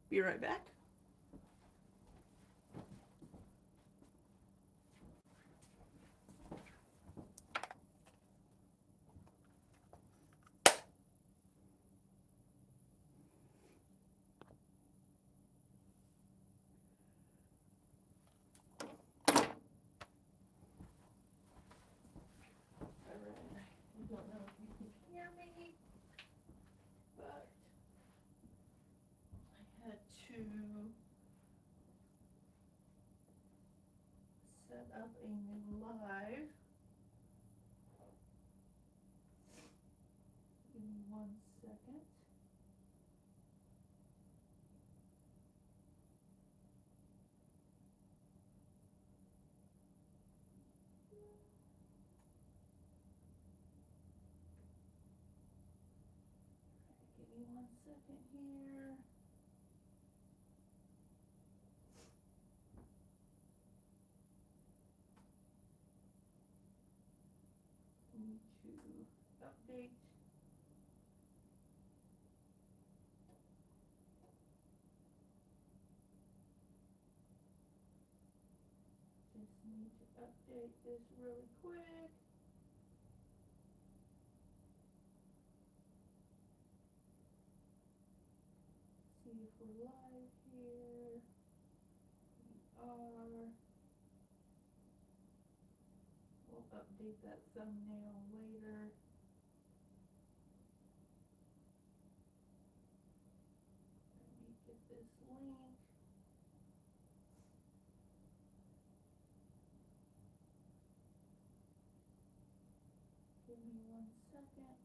Be right back. I don't know if you can hear me, but I had to set up a new live. Give me 1 second. Give me 1 second here. Need to update. Just need to update this really quick. See if we're live here. We are. We'll update that thumbnail later. Let me get this link. Give me 1 second.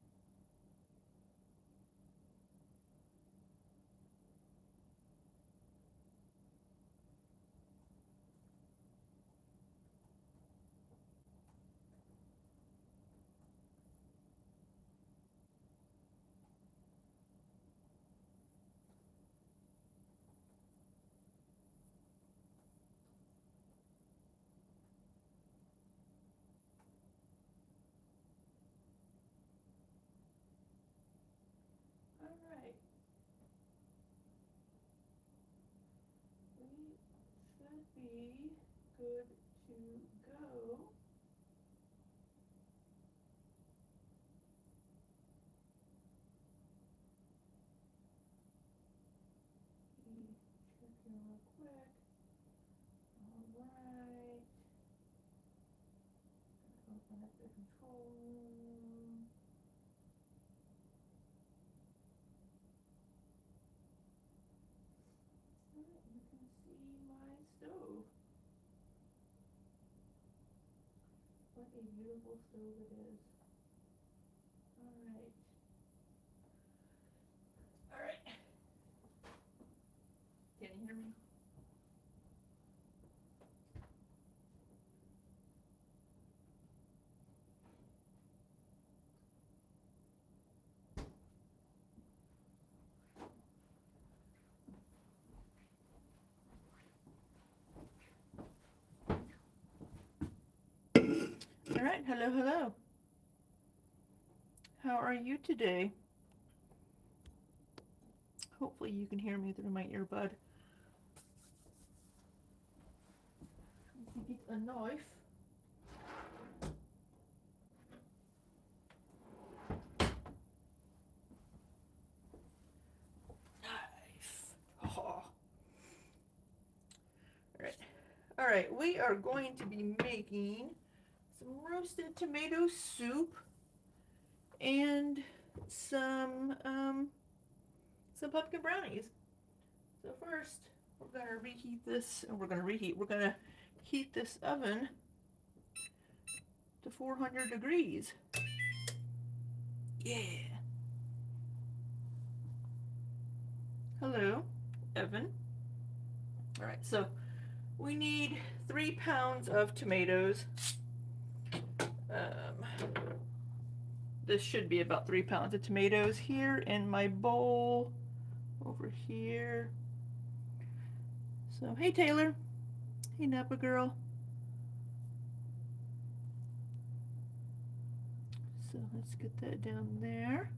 All right. We should be good to go. Checking real quick. All right. Open up the control room. All right, you can see my stove. What a beautiful stove it is. All right. All right. Can you hear me? All right. Hello, hello. How are you today? Hopefully you can hear me through my earbud. Get a knife. Knife. Oh. All right, we are going to be making some roasted tomato soup and some pumpkin brownies. So first, we're gonna reheat this, and we're gonna heat this oven to 400 degrees. Yeah. Hello, Evan. All right, so we need 3 pounds of tomatoes. This should be about 3 pounds of tomatoes here in my bowl over here. So, hey Taylor. Hey Napa girl. So let's get that down there.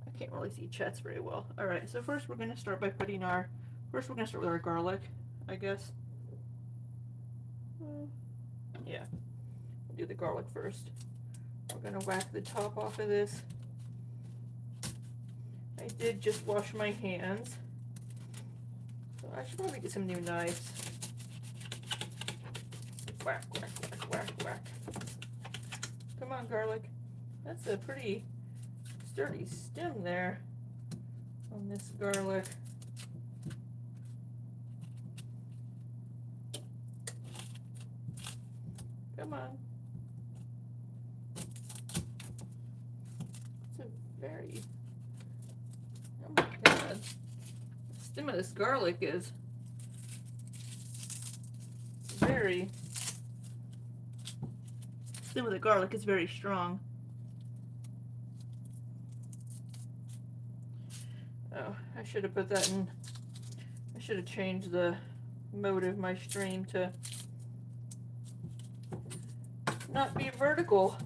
I can't really see Chet's very well. All right, so first we're going to start by putting our First, we're gonna start with our garlic, I guess. Yeah, we'll do the garlic first. We're gonna whack the top off of this. I did just wash my hands, so I should probably get some new knives. Whack, whack, whack, whack, whack. Come on, garlic. That's a pretty sturdy stem there on this garlic. Come on. It's a very, oh my God. The stem of this garlic is very, stem of the garlic is very strong. Oh, I should have put that in, I should have changed the mode of my stream to not be vertical,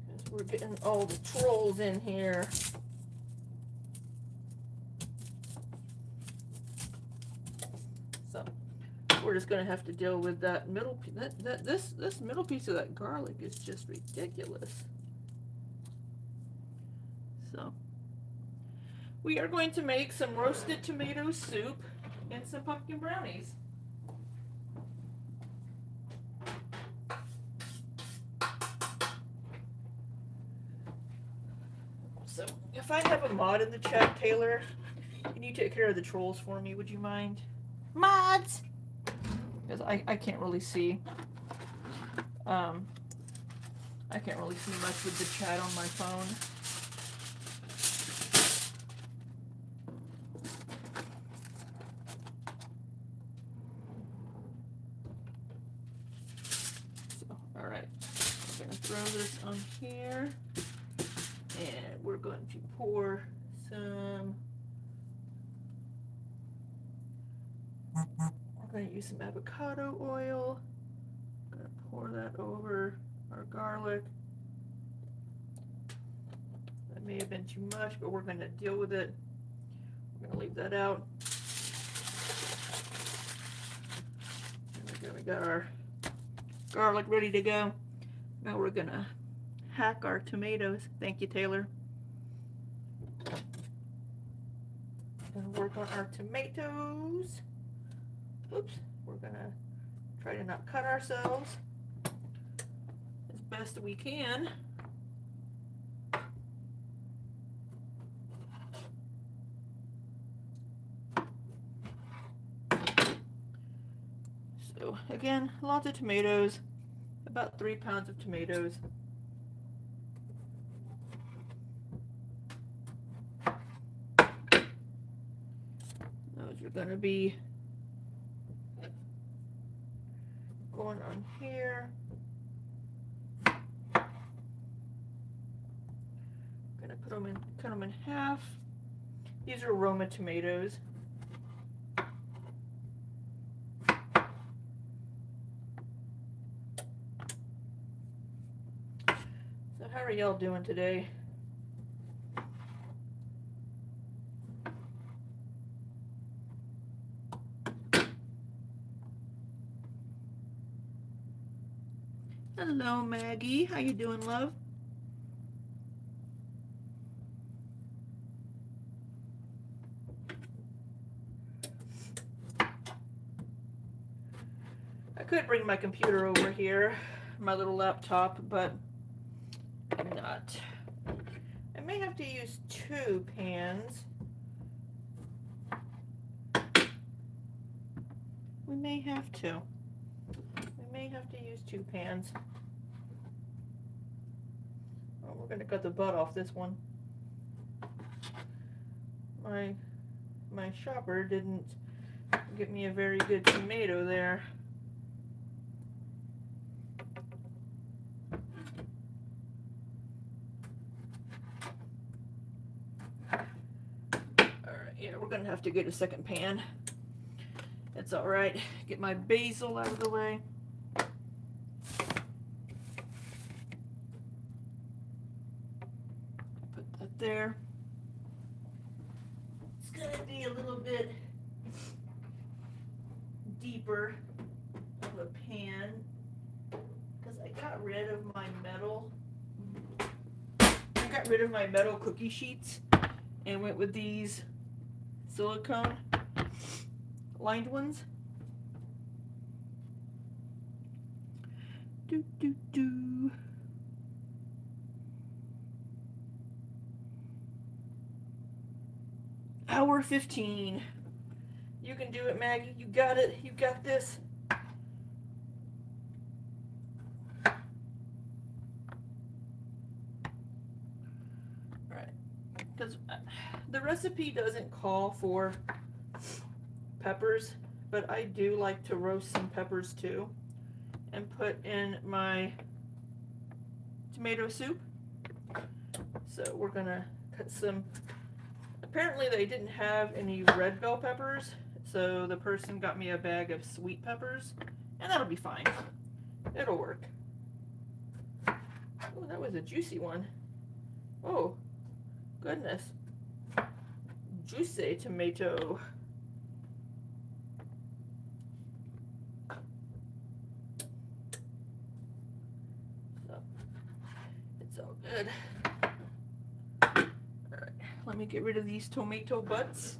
because we're getting all the trolls in here. So we're just gonna have to deal with that middle piece. This middle piece of that garlic is just ridiculous. So we are going to make some roasted tomato soup and some pumpkin brownies. So if I have a mod in the chat, Taylor, can you take care of the trolls for me? Would you mind? Mods! Because I can't really see. I can't really see much with the chat on my phone. So, alright. I'm going to throw this on here. And we're going to pour some, we're going to use some avocado oil. I'm going to pour that over our garlic. That may have been too much, but we're going to deal with it. We're going to leave that out. There we go. We got our garlic ready to go. Now we're going to hack our tomatoes. Thank you, Taylor. Gonna work on our tomatoes. Oops, we're gonna try to not cut ourselves as best we can. So again, lots of tomatoes, about 3 pounds of tomatoes. Those are going to be going on here. Going to put them in, cut them in half. These are Roma tomatoes. So how are y'all doing today? Hello, Maggie. How you doing, love? I could bring my computer over here, my little laptop, but I'm not. I may have to use 2 pans. We may have to. We may have to use 2 pans. Oh, we're going to cut the butt off this one. My shopper didn't get me a very good tomato there. Alright, yeah, we're going to have to get a second pan. It's alright. Get my basil out of the way. Put that there. gonna be a little bit deeper of a pan because I got rid of my metal. I got rid of my metal cookie sheets and went with these silicone lined ones. Do do do. Hour 15. You can do it, Maggie. You got it. You got this. Right. Because the recipe doesn't call for peppers, but I do like to roast some peppers too and put in my tomato soup. So we're gonna cut some. Apparently they didn't have any red bell peppers, so the person got me a bag of sweet peppers, and that'll be fine. It'll work. Oh, that was a juicy one. Oh, goodness. Juicy tomato. So, it's all good. Alright, let me get rid of these tomato butts.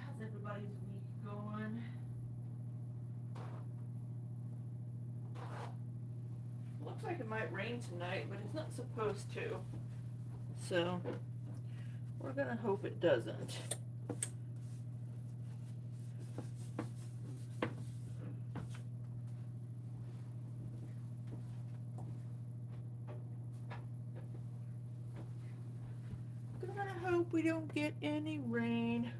How's everybody's week going? Looks like it might rain tonight, but it's not supposed to. So, we're gonna hope it doesn't. Gonna hope we don't get any rain.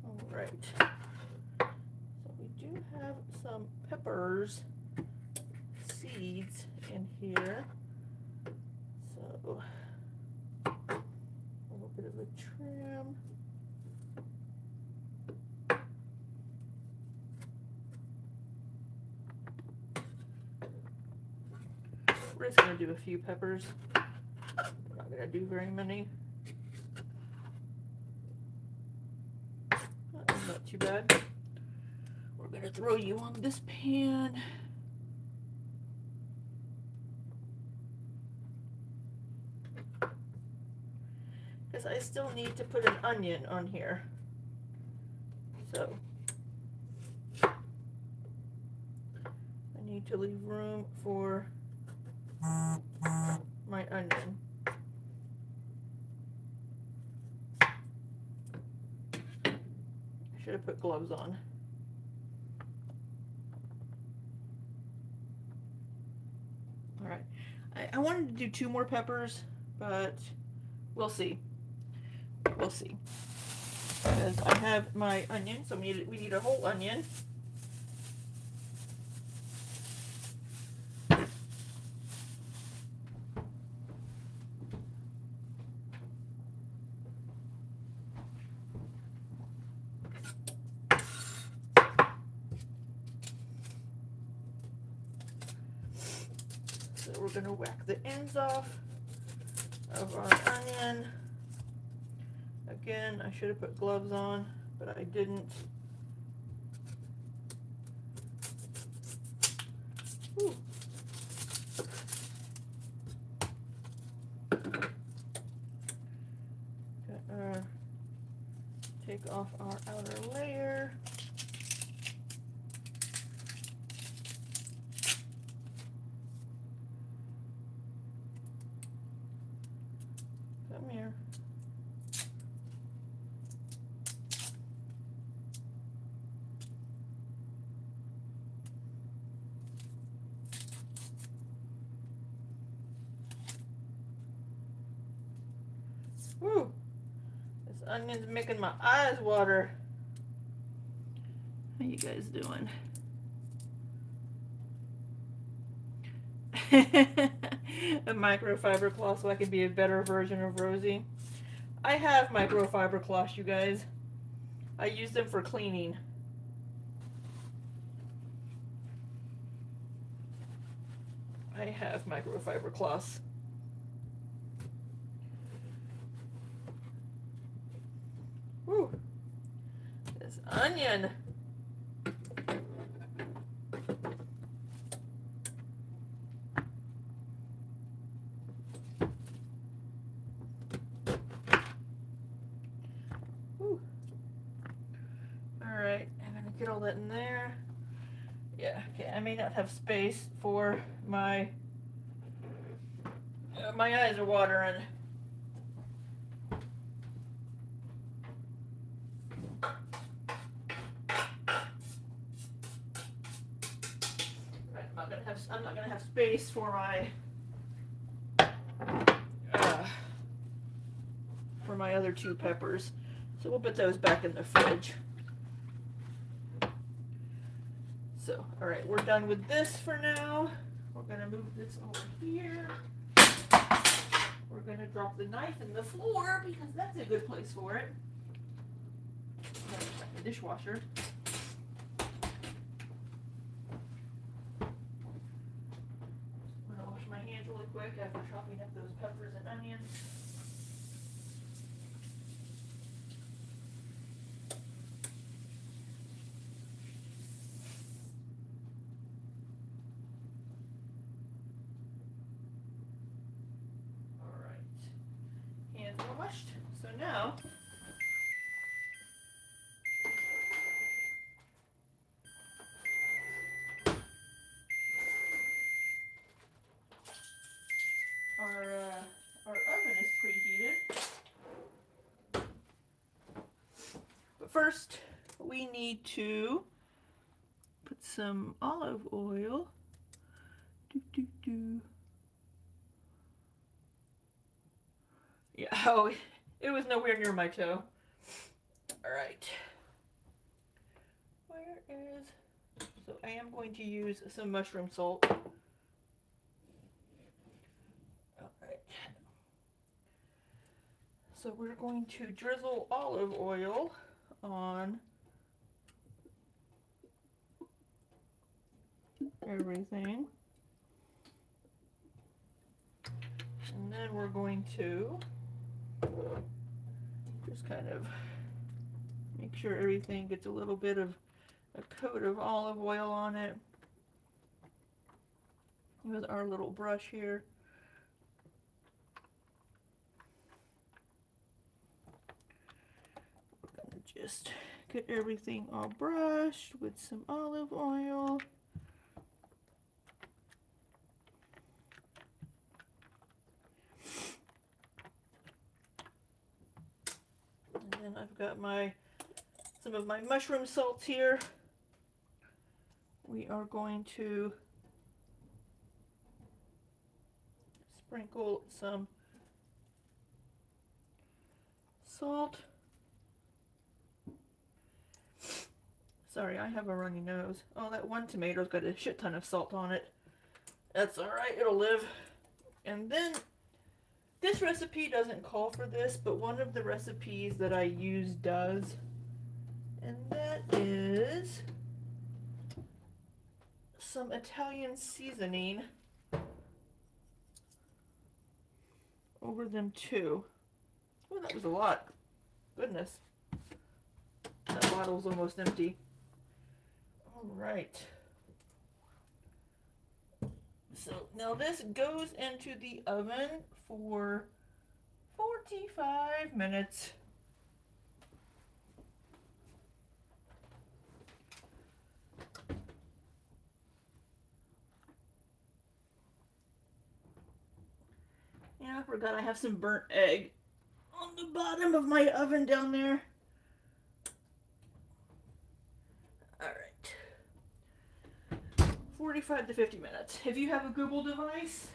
Alright. So we do have some peppers seeds in here. So a little bit of a trim. We're just going to do a few peppers. We're not going to do very many. Not too bad. We're going to throw you on this pan. Because I still need to put an onion on here. So I need to leave room for my onion. I should have put gloves on. All right, I wanted to do 2 more peppers, but we'll see. We'll see. Because I have my onion, so we need a whole onion. So we're going to whack the ends off of our onion. Again, I should have put gloves on, but I didn't. Ooh. Take off our outer layer. Come here. Woo! This onion's making my eyes water. How you guys doing? A microfiber cloth so I can be a better version of Rosie. I have microfiber cloths, you guys. I use them for cleaning. I have microfiber cloths. Woo. This onion. Woo. All right, I'm gonna get all that in there. Yeah, okay, I may not have space for my eyes are watering. Right, I'm not gonna have space for my other two peppers. So we'll put those back in the fridge. So, all right, we're done with this for now. We're gonna move this over here. We're gonna drop the knife in the floor because that's a good place for it. The dishwasher. I'm gonna wash my hands really quick after chopping up those peppers and onions. All right, hands are washed. So now our oven is preheated. But first, we need to put some olive oil. Yeah, oh, it was nowhere near my toe. All right. Where is... So I am going to use some mushroom salt. All right. So we're going to drizzle olive oil on everything. And then we're going to just kind of make sure everything gets a little bit of a coat of olive oil on it with our little brush here. We're gonna just get everything all brushed with some olive oil. And then I've got some of my mushroom salts here. We are going to sprinkle some salt. Sorry, I have a runny nose. Oh, that one tomato's got a shit ton of salt on it. That's alright, it'll live. And then, this recipe doesn't call for this, but one of the recipes that I use does. And that is some Italian seasoning over them too. Oh, that was a lot. Goodness. That bottle's almost empty. All right. So now this goes into the oven for 45 minutes. Yeah, I forgot I have some burnt egg on the bottom of my oven down there. All right. 45 to 50 minutes. If you have a Google device,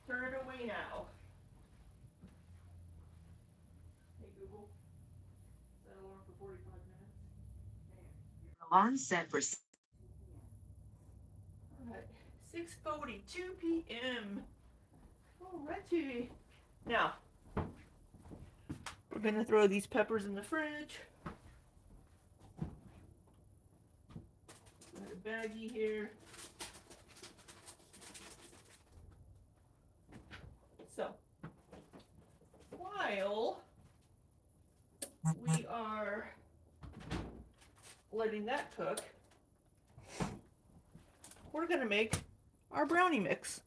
turn it away now. Hey Google, set alarm for 45 minutes. Alarm set for All right, 6:42 p.m. Alrighty. Now, we're gonna throw these peppers in the fridge. Got a baggie here. So, while we are letting that cook, we're gonna make our brownie mix.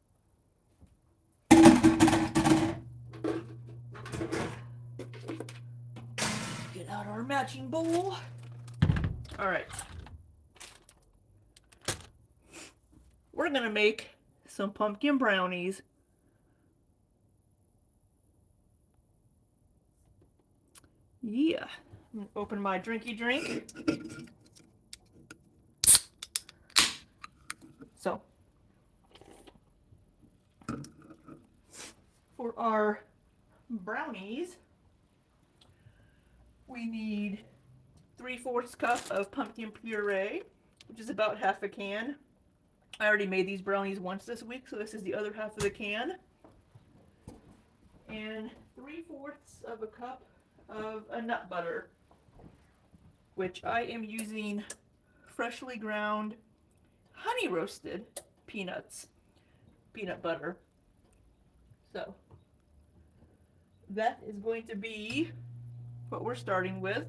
Get out our matching bowl. All right. We're gonna make some pumpkin brownies. Yeah. I'm gonna open my drinky drink. So, for our brownies, we need 3/4 cup of pumpkin puree, which is about half a can. I already made these brownies once this week, so this is the other half of the can. And 3/4 of a cup of a nut butter, which I am using freshly ground honey roasted peanut butter. So that is going to be what we're starting with.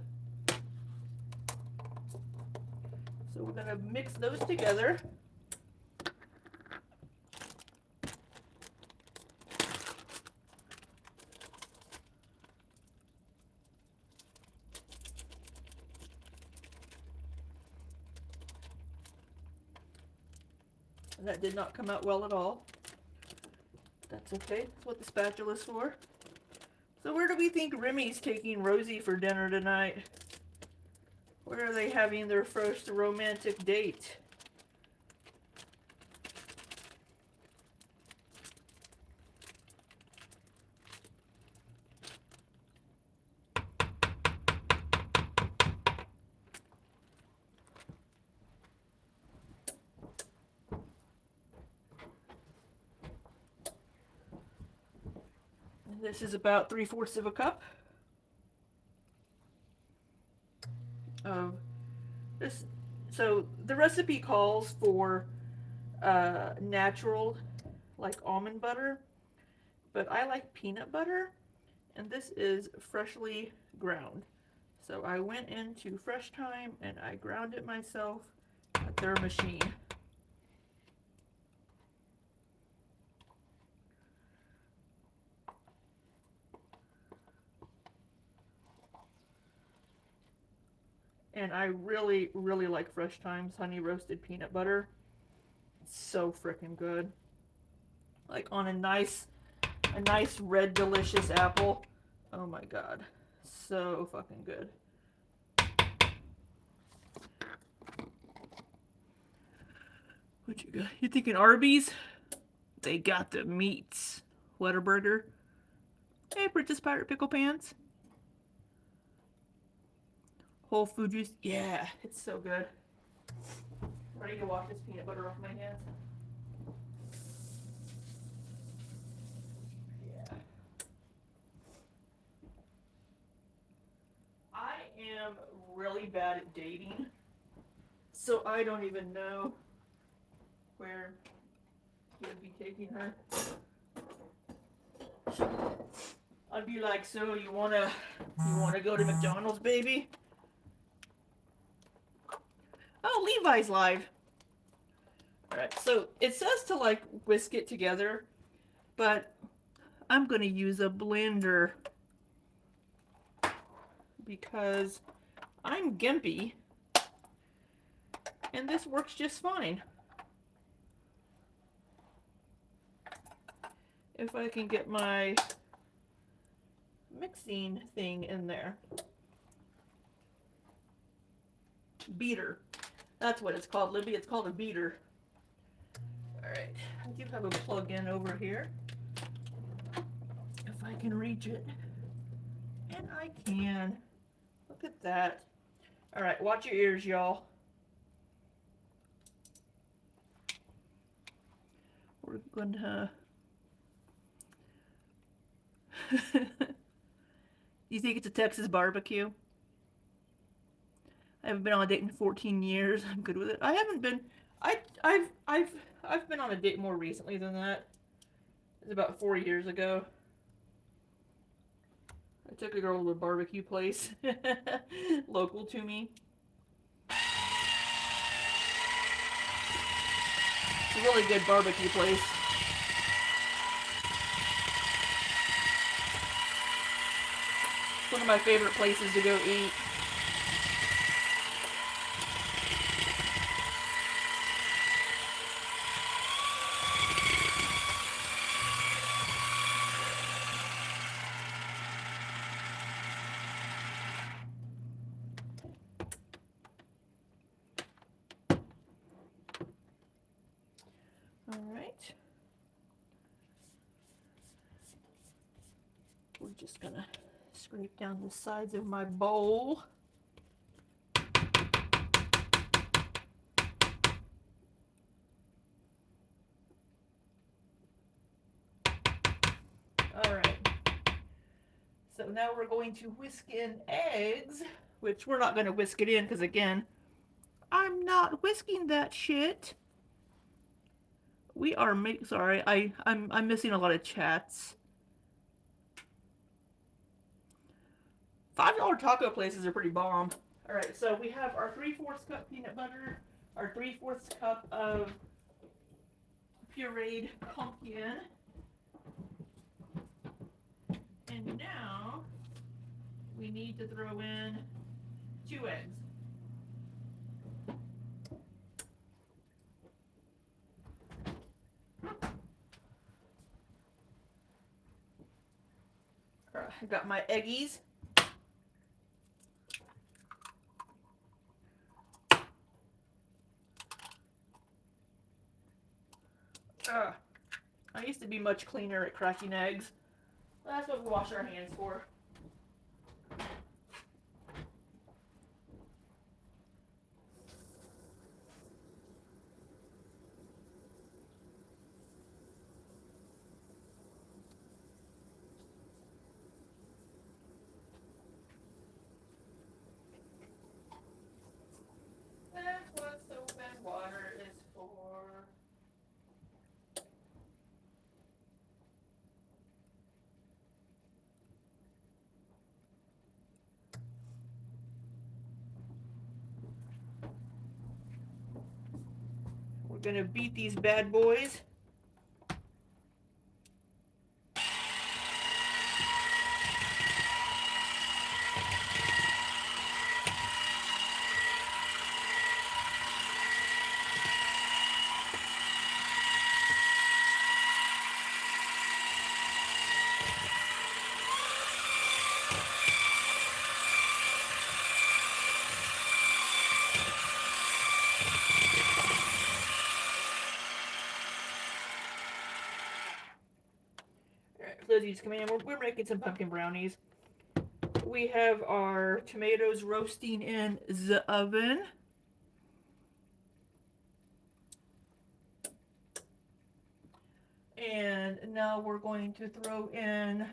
So we're going to mix those together. That did not come out well at all. That's okay. That's what the spatula's for. So where do we think Remy's taking Rosie for dinner tonight? Where are they having their first romantic date? This is about 3/4 of a cup of this. So the recipe calls for natural, like almond butter, but I like peanut butter, and this is freshly ground. So I went into Fresh Time and I ground it myself at their machine. And I really, really like Fresh Time's honey roasted peanut butter. It's so freaking good. Like on a nice red delicious apple. Oh my god. So fucking good. What you got? You thinking Arby's? They got the meats. Whataburger. Hey, Princess Pirate Pickle Pants. Whole Food juice. Yeah, it's so good. Ready to wash this peanut butter off my hands? Yeah. I am really bad at dating, so I don't even know where he would be taking her. I'd be like, so you wanna go to McDonald's, baby? Oh, Levi's live. Alright, so it says to like whisk it together, but I'm gonna use a blender because I'm gimpy and this works just fine. If I can get my mixing thing in there. Beater. That's what it's called, Libby. It's called a beater. Alright, I do have a plug-in over here. If I can reach it. And I can. Look at that. Alright, watch your ears, y'all. We're gonna... You think it's a Texas barbecue? I haven't been on a date in 14 years. I'm good with it. I haven't been... I've been on a date more recently than that. It was about 4 years ago. I took a girl to a barbecue place local to me. It's a really good barbecue place. It's one of my favorite places to go eat. All right. We're just gonna scrape down the sides of my bowl. All right. So now we're going to whisk in eggs, which we're not going to whisk it in because, again, I'm not whisking that shit. We are sorry, I'm missing a lot of chats. $5 taco places are pretty bomb. All right, so we have our 3/4 cup peanut butter, our 3/4 cup of pureed pumpkin, and now we need to throw in 2 eggs. All right, I got my eggies. I used to be much cleaner at cracking eggs. That's what we wash our hands for. That's what soap and water is for. We're gonna beat these bad boys. For those of you just coming in, we're making some pumpkin brownies. We have our tomatoes roasting in the oven. And now we're going to throw in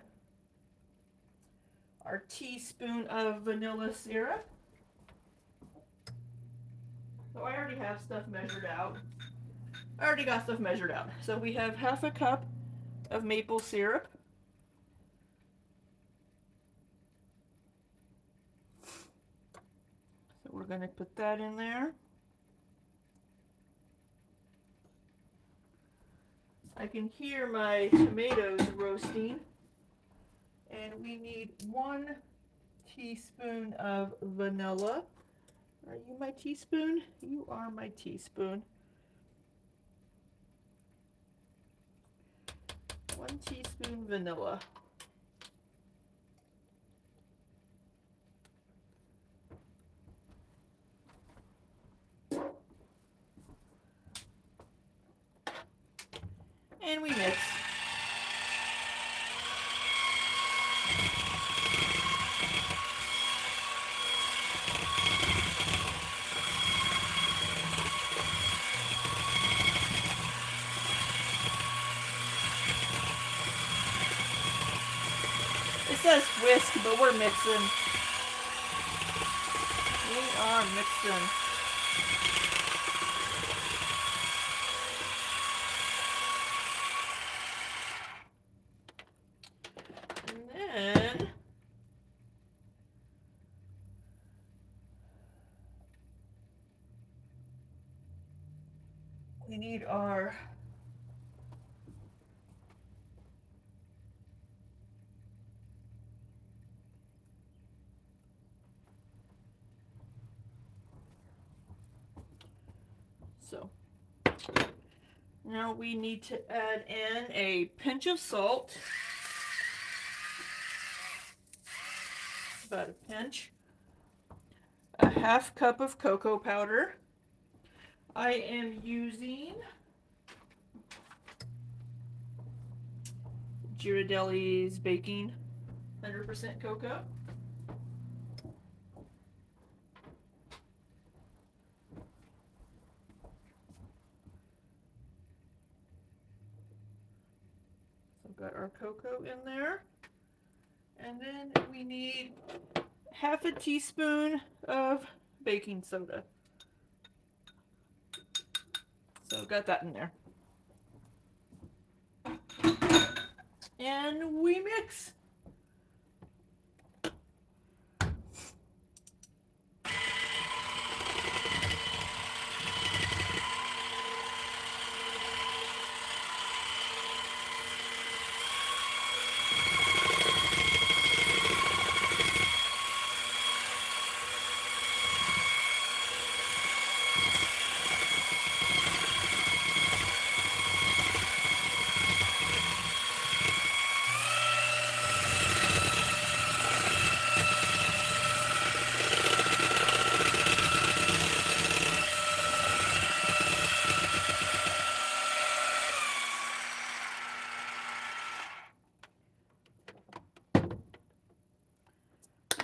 our teaspoon of vanilla syrup. So I already have stuff measured out. I already got stuff measured out. So we have 1/2 cup of maple syrup. So we're going to put that in there. I can hear my tomatoes roasting. And we need 1 teaspoon of vanilla. Are you my teaspoon? You are my teaspoon. 1 teaspoon vanilla. And we mix. says whisk, but we're mixing. We are mixing. And then we need our so now we need to add in a pinch of salt, about a pinch, a half cup of cocoa powder. I am using Ghirardelli's Baking 100% cocoa. So I've got our cocoa in there. And then we need half a teaspoon of baking soda. So I've got that in there. And we mix.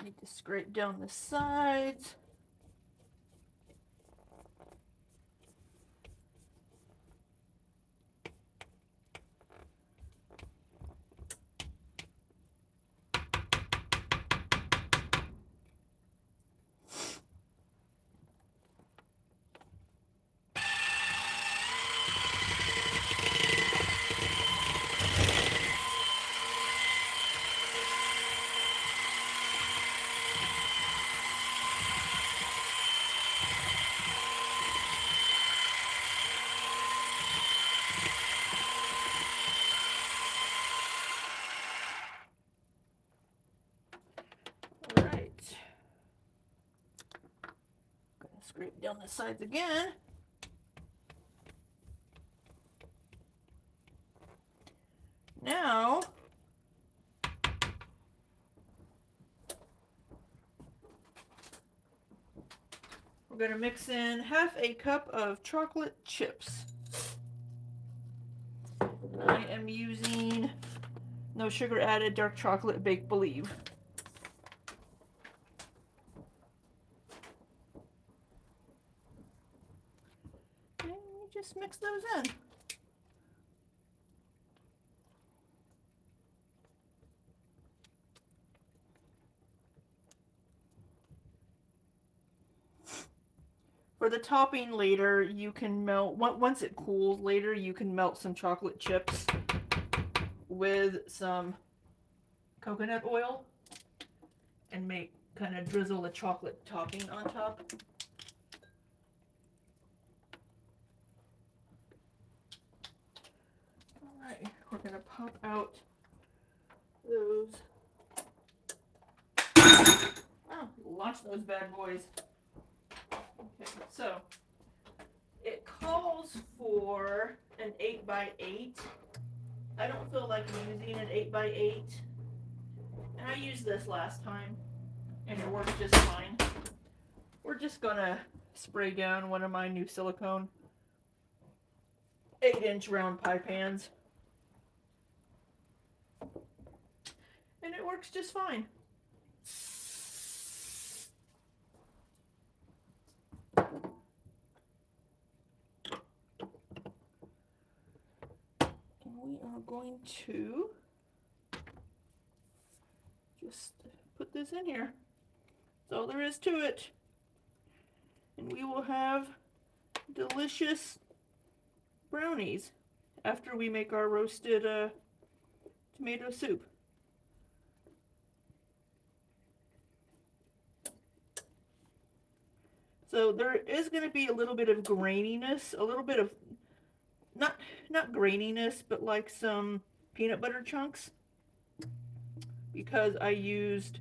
Need to scrape down the sides. Scrape down the sides again. Now, we're going to mix in half a cup of chocolate chips. I am using no sugar added dark chocolate Bake Believe. And you just mix those in. For the topping later, you can melt, once it cools later, you can melt some chocolate chips with some coconut oil and make, kind of drizzle the chocolate topping on top. Alright, we're going to pop out those. Oh, launch those bad boys. Okay, so it calls for an 8x8. I don't feel like using an 8x8. And I used this last time and it worked just fine. We're just gonna spray down one of my new silicone 8-inch round pie pans. And it works just fine. And we are going to just put this in here. That's all there is to it. And we will have delicious brownies after we make our roasted tomato soup. So there is going to be a little bit of graininess, a little bit of, not graininess, but like some peanut butter chunks, because I used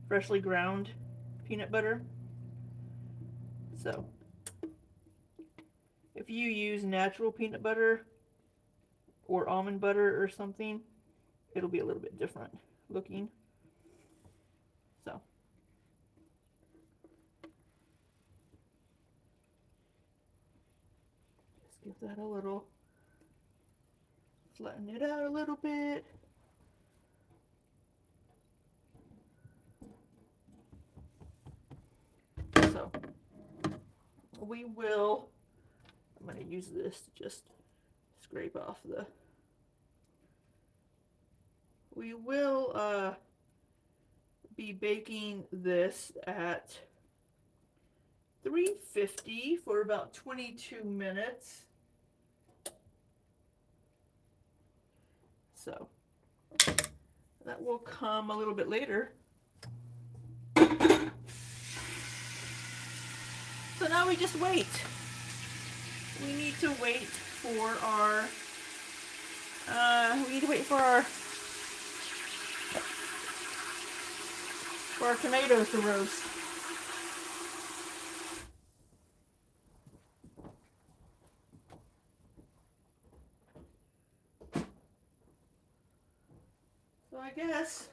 freshly ground peanut butter. So if you use natural peanut butter or almond butter or something, it'll be a little bit different looking. So just give that a little, flatten it out a little bit. So we will, I'm going to use this to just scrape off the, we will be baking this at 350 for about 22 minutes. So that will come a little bit later. So now we just wait. We need to wait for our, tomatoes to roast. So I guess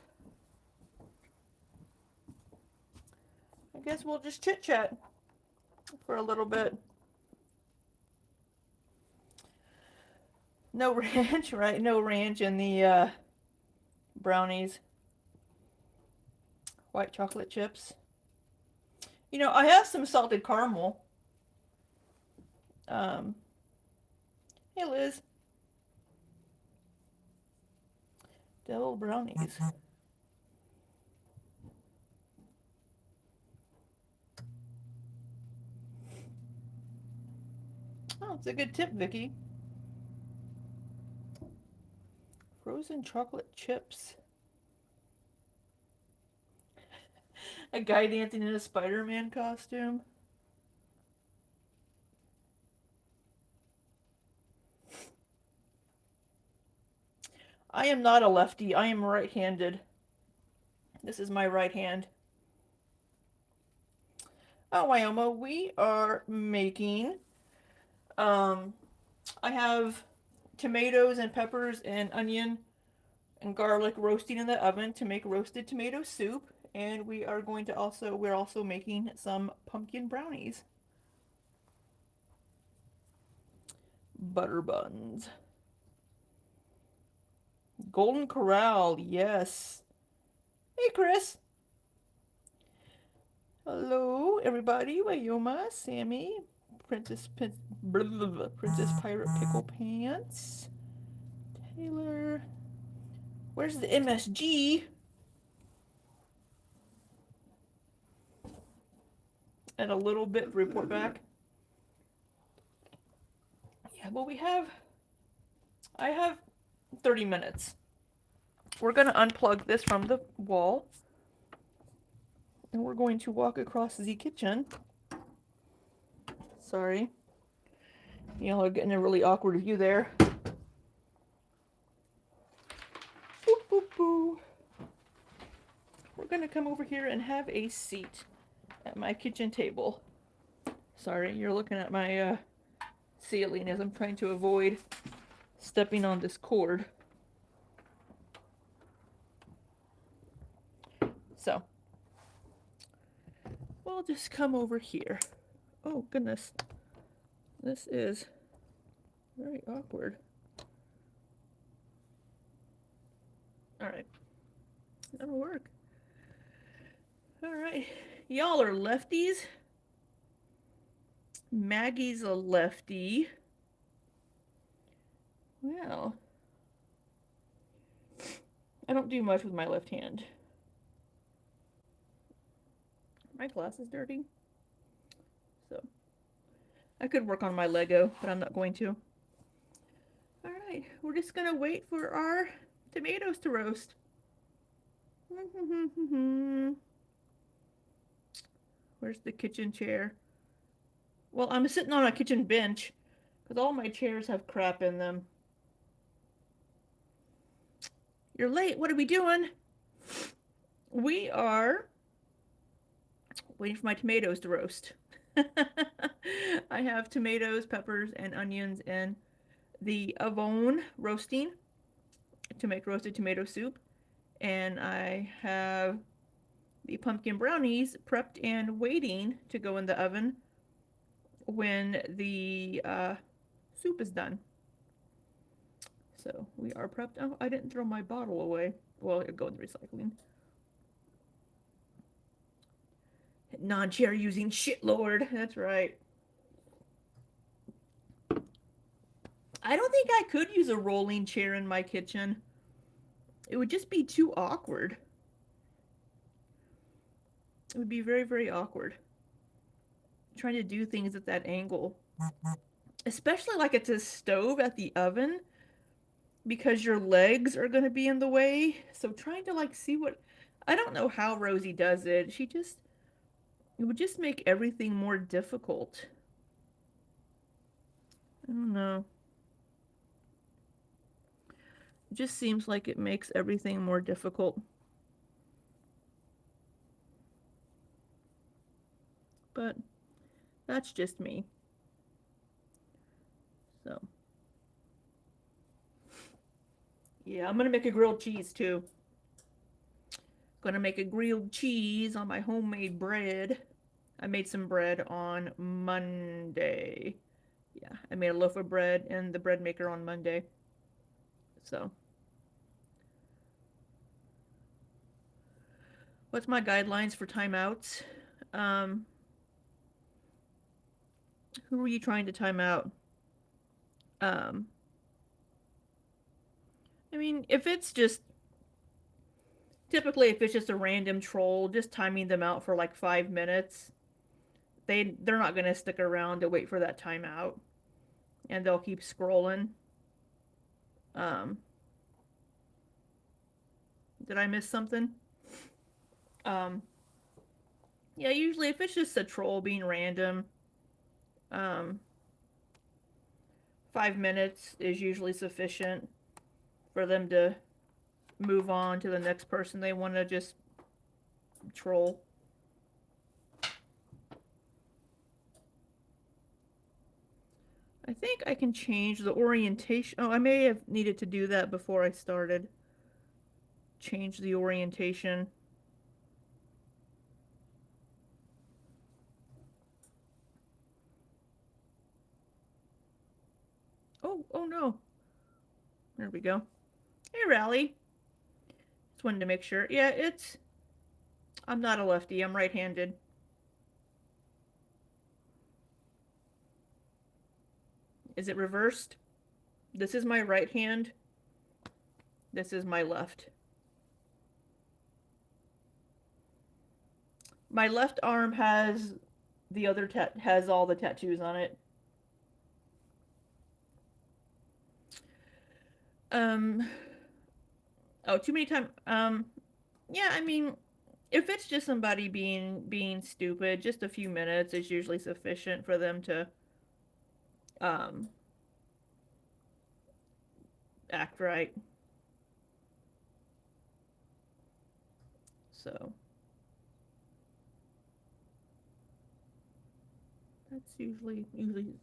we'll just chit chat for a little bit. No ranch, right? No ranch in the brownies. White chocolate chips. You know, I have some salted caramel. Hey Liz. Devil brownies. Oh, it's a good tip, Vicky. Frozen chocolate chips. A guy dancing in a Spider-Man costume. I am not a lefty. I am right-handed. This is my right hand. Oh, Wyoma, we are making, I have tomatoes and peppers and onion and garlic roasting in the oven to make roasted tomato soup. And we are going to we're also making some pumpkin brownies. Butter buns. Golden Corral, yes. Hey, Chris. Hello, everybody. Wyoma, Sammy, Princess Pirate Pickle Pants, Taylor. Where's the MSG? And a little bit report back. Yeah, well, I have 30 minutes. We're going to unplug this from the wall. And we're going to walk across the kitchen. Sorry. Y'all are getting a really awkward view there. Boop, boop, boop. We're going to come over here and have a seat at my kitchen table. Sorry, you're looking at my ceiling as I'm trying to avoid stepping on this cord. So, we'll just come over here. Oh, goodness. This is very awkward. Alright. That'll work. Alright. Y'all are lefties. Maggie's a lefty. Well, I don't do much with my left hand. My glass is dirty. So I could work on my Lego, but I'm not going to. All right, we're just gonna wait for our tomatoes to roast. Where's the kitchen chair? Well, I'm sitting on a kitchen bench because all my chairs have crap in them. You're late. What are we doing? We are waiting for my tomatoes to roast. I have tomatoes, peppers, and onions in the oven roasting to make roasted tomato soup. And I have the pumpkin brownies prepped and waiting to go in the oven when the soup is done. So we are prepped. Oh, I didn't throw my bottle away. Well, it'll go in the recycling. Non-chair using shit, Lord. That's right. I don't think I could use a rolling chair in my kitchen. It would just be too awkward. It would be very, very awkward. Trying to do things at that angle. Especially like it's a stove at the oven because your legs are going to be in the way. So trying to like see what I don't know how Rosie does it. It would just make everything more difficult. I don't know. It just seems like it makes everything more difficult. But that's just me. So. Yeah, I'm gonna make a grilled cheese too. Gonna make a grilled cheese on my homemade bread. I made some bread on Monday. Yeah, I made a loaf of bread in the bread maker on Monday. So, what's my guidelines for timeouts? Um, who are you trying to time out? Um, I mean, if it's just typically if it's just a random troll, just timing them out for like 5 minutes, they're not gonna stick around to wait for that timeout, and they'll keep scrolling. Um, did I miss something? Um, yeah, usually if it's just a troll being random, um, 5 minutes is usually sufficient for them to move on to the next person they want to just troll. I think I can change the orientation. Oh, I may have needed to do that before I started. Change the orientation. Oh no. There we go. Hey, Rally. Just wanted to make sure. Yeah, I'm not a lefty. I'm right-handed. Is it reversed? This is my right hand. This is my left. My left arm has has all the tattoos on it. Um. Oh, too many times. Yeah. I mean, if it's just somebody being stupid, just a few minutes is usually sufficient for them to um act right. So that's usually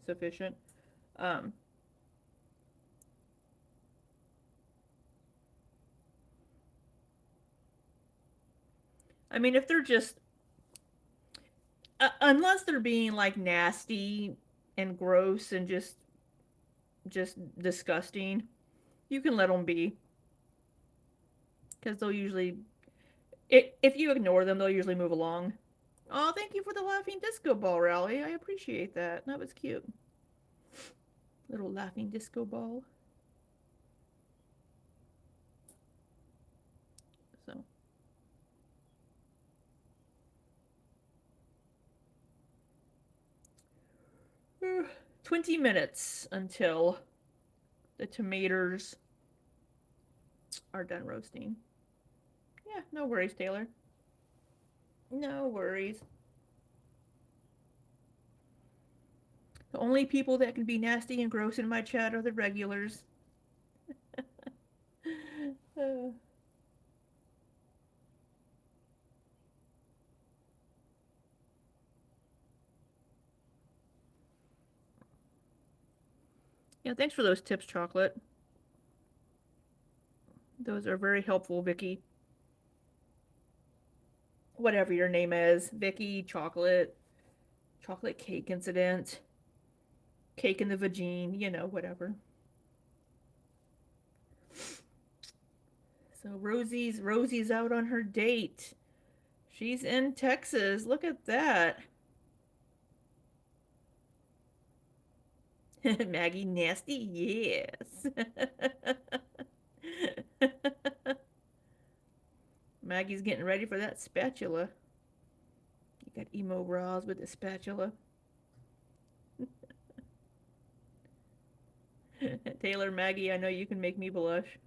sufficient. Um. I mean, if they're just unless they're being like nasty and gross and just disgusting, you can let them be because they'll usually if you ignore them, they'll usually move along. Oh, thank you for the laughing disco ball, Rally. I appreciate that. That was cute. Little laughing disco ball. So 20 minutes until the tomatoes are done roasting. Yeah, no worries, Taylor. No worries. The only people that can be nasty and gross in my chat are the regulars. uh, yeah, thanks for those tips, Chocolate. Those are very helpful, Vicky. Whatever your name is, Vicky, Chocolate, Chocolate Cake Incident, Cake in the Vagine, whatever. So Rosie's out on her date. She's in Texas. Look at that. Maggie nasty, yes. Maggie's getting ready for that spatula. You got emo bras with the spatula. Taylor, Maggie, I know you can make me blush.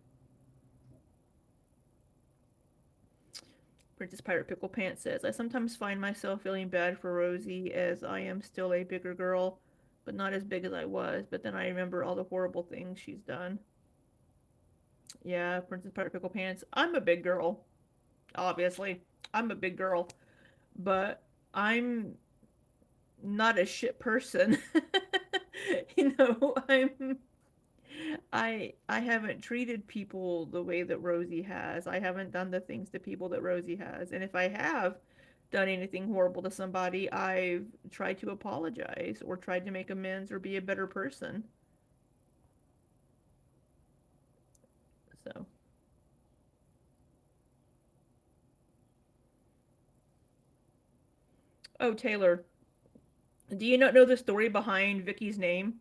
Princess Pirate Pickle Pants says, I sometimes find myself feeling bad for Rosie as I am still a bigger girl, but not as big as I was. But then I remember all the horrible things she's done. Yeah, Princess Pirate Pickle Pants. I'm a big girl. Obviously. I'm a big girl. But I'm not a shit person. I haven't treated people the way that Rosie has. I haven't done the things to people that Rosie has. And if I have done anything horrible to somebody, I've tried to apologize or tried to make amends or be a better person. So, oh, Taylor, do you not know the story behind Vicky's name?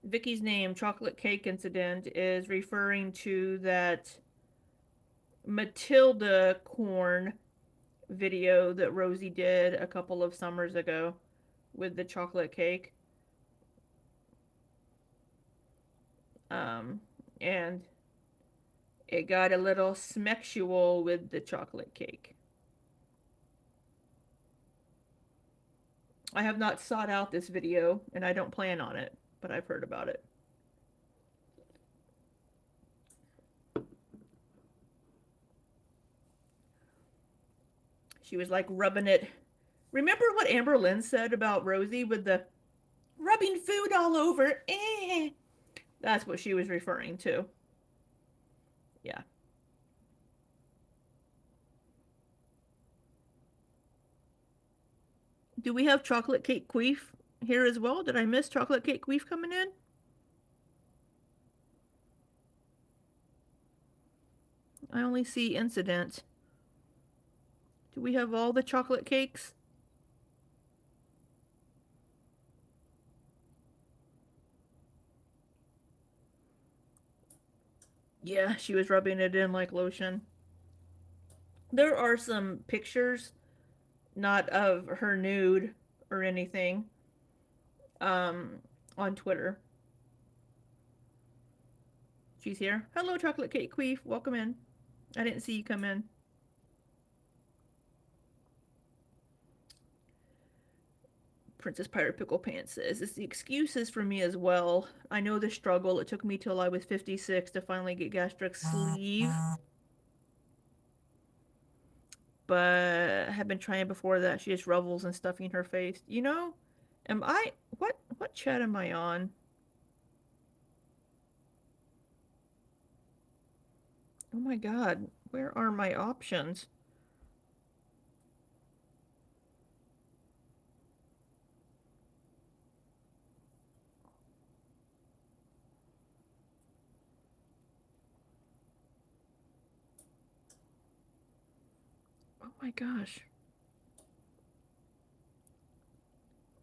Vicky's name, Chocolate Cake Incident, is referring to that Matilda corn video that Rosie did a couple of summers ago with the chocolate cake. Um, and it got a little smexual with the chocolate cake. I have not sought out this video, and I don't plan on it, but I've heard about it. She was like rubbing it. Remember what Amber Lynn said about Rosie with the rubbing food all over? Eh. That's what she was referring to. Yeah. Do we have chocolate cake queef here as well? Did I miss chocolate cake queef coming in? I only see incident. Do we have all the chocolate cakes? Yeah, she was rubbing it in like lotion. There are some pictures, not of her nude or anything, um, on Twitter. She's here. Hello, Chocolate Cake Queef. Welcome in. I didn't see you come in. Princess Pirate Pickle Pants says, it's the excuses for me as well. I know the struggle. It took me till I was 56 to finally get gastric sleeve. But I have been trying before that. She just revels in stuffing her face. Am I what chat am I on? Oh my god, where are my options? Oh my gosh.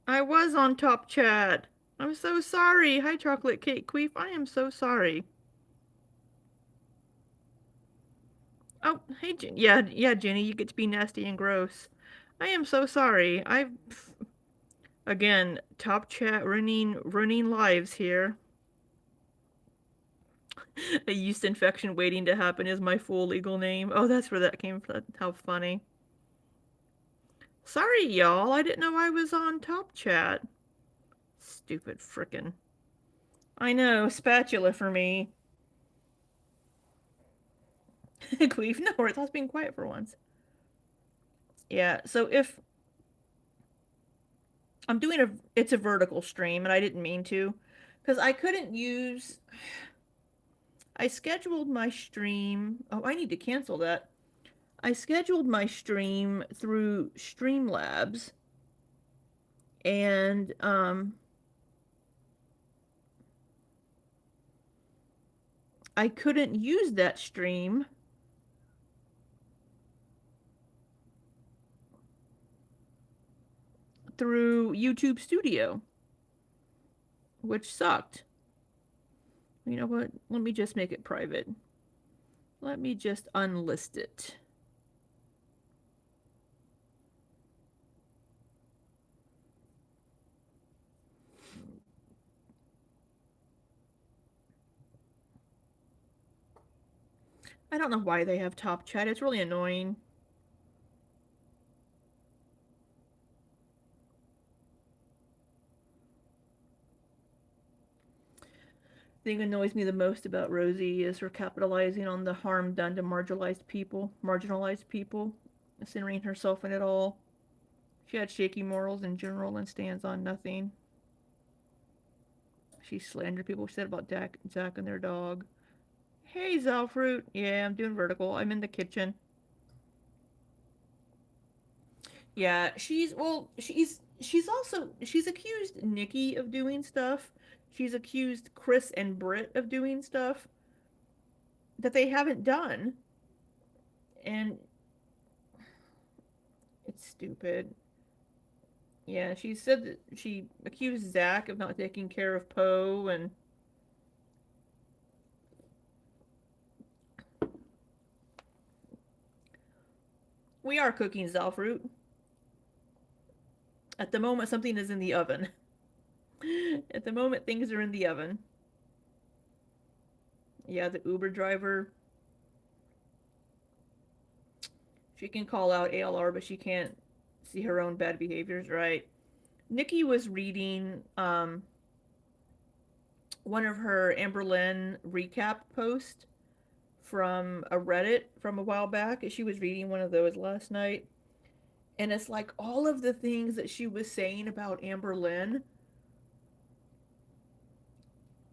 I was on top chat. I'm so sorry. Hi, Chocolate Cake Queef. I am so sorry. Oh, hey, yeah, yeah, Jenny, you get to be nasty and gross. I am so sorry. Again, top chat running lives here. A yeast infection waiting to happen is my full legal name. Oh, that's where that came from. How funny. Sorry, y'all. I didn't know I was on top chat. Stupid frickin'. I know, spatula for me. Queef, no, it's us being quiet for once. Yeah, so if I'm doing it's a vertical stream, and I didn't mean to, because I couldn't use. I scheduled my stream. Oh, I need to cancel that. I scheduled my stream through Streamlabs, and I couldn't use that stream through YouTube Studio, which sucked. You know what? Let me just make it private. Let me just unlist it. I don't know why they have top chat. It's really annoying. The thing that annoys me the most about Rosie is her capitalizing on the harm done to marginalized people, centering herself in it all. She had shaky morals in general and stands on nothing. She slandered people. She said about Zach and their dog. Hey, Zalfruit. Yeah, I'm doing vertical. I'm in the kitchen. Yeah, she's accused Nikki of doing stuff. She's accused Chris and Britt of doing stuff that they haven't done, and it's stupid. Yeah, she said that she accused Zach of not taking care of Poe, and we are cooking Zalfruit. At the moment, something is in the oven. At the moment, things are in the oven. Yeah, the Uber driver, she can call out ALR, but she can't see her own bad behaviors, right? Nikki was reading one of her Amberlynn recap posts from a Reddit from a while back. She was reading one of those last night. And it's like all of the things that she was saying about Amberlynn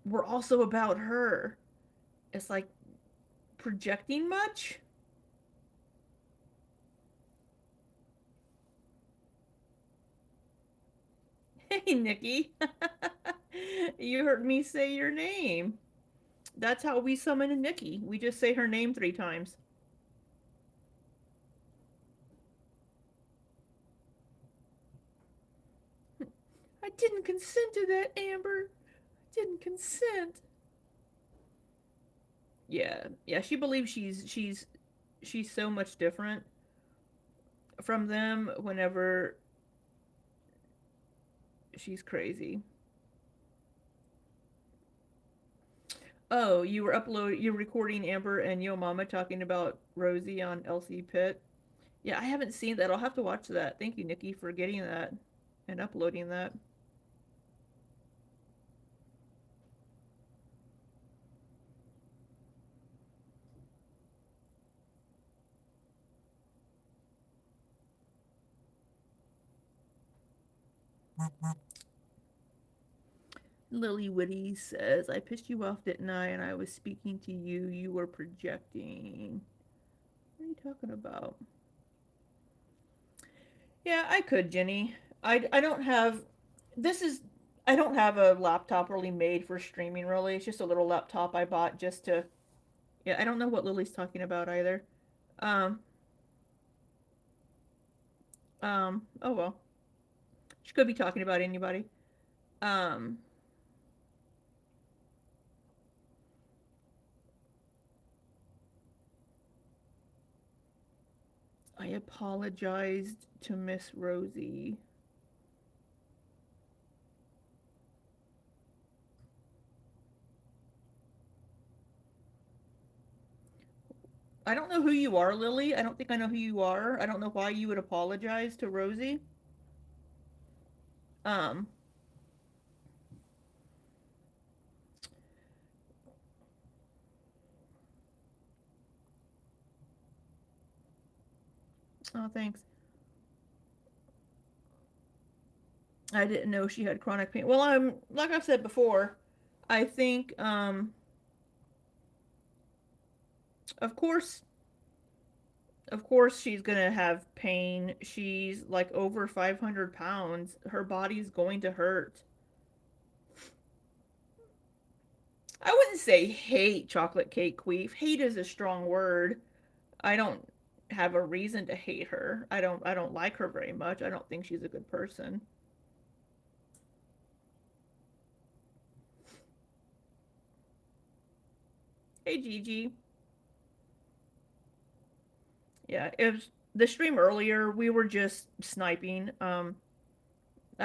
were also about her. It's like projecting much. Hey, Nikki. You heard me say your name. That's how we summon a Nikki. We just say her name 3 times. I didn't consent to that, Amber. I didn't consent. Yeah, yeah. She believes she's so much different from them. Whenever she's crazy. Oh, you're recording Amber and Yo Mama talking about Rosie on LC Pit. Yeah, I haven't seen that. I'll have to watch that. Thank you, Nikki, for getting that and uploading that. Lily Whitty says, I pissed you off, didn't I? And I was speaking to you. You were projecting. What are you talking about? Yeah, I could, Jenny. I don't have. This is. I don't have a laptop really made for streaming, really. It's just a little laptop I bought just to. Yeah, I don't know what Lily's talking about either. Um, oh well. She could be talking about anybody. Um, apologized to Miss Rosie. I don't know who you are, Lily. I don't think I know who you are. I don't know why you would apologize to Rosie. Um, oh, thanks. I didn't know she had chronic pain. Well, like I've said before, I think of course she's gonna have pain. She's like over 500 pounds. Her body's going to hurt. I wouldn't say hate chocolate cake queef. Hate is a strong word. I don't have a reason to hate her. I don't like her very much. I don't think she's a good person. Hey Gigi. Yeah, it was the stream earlier. We were just sniping. I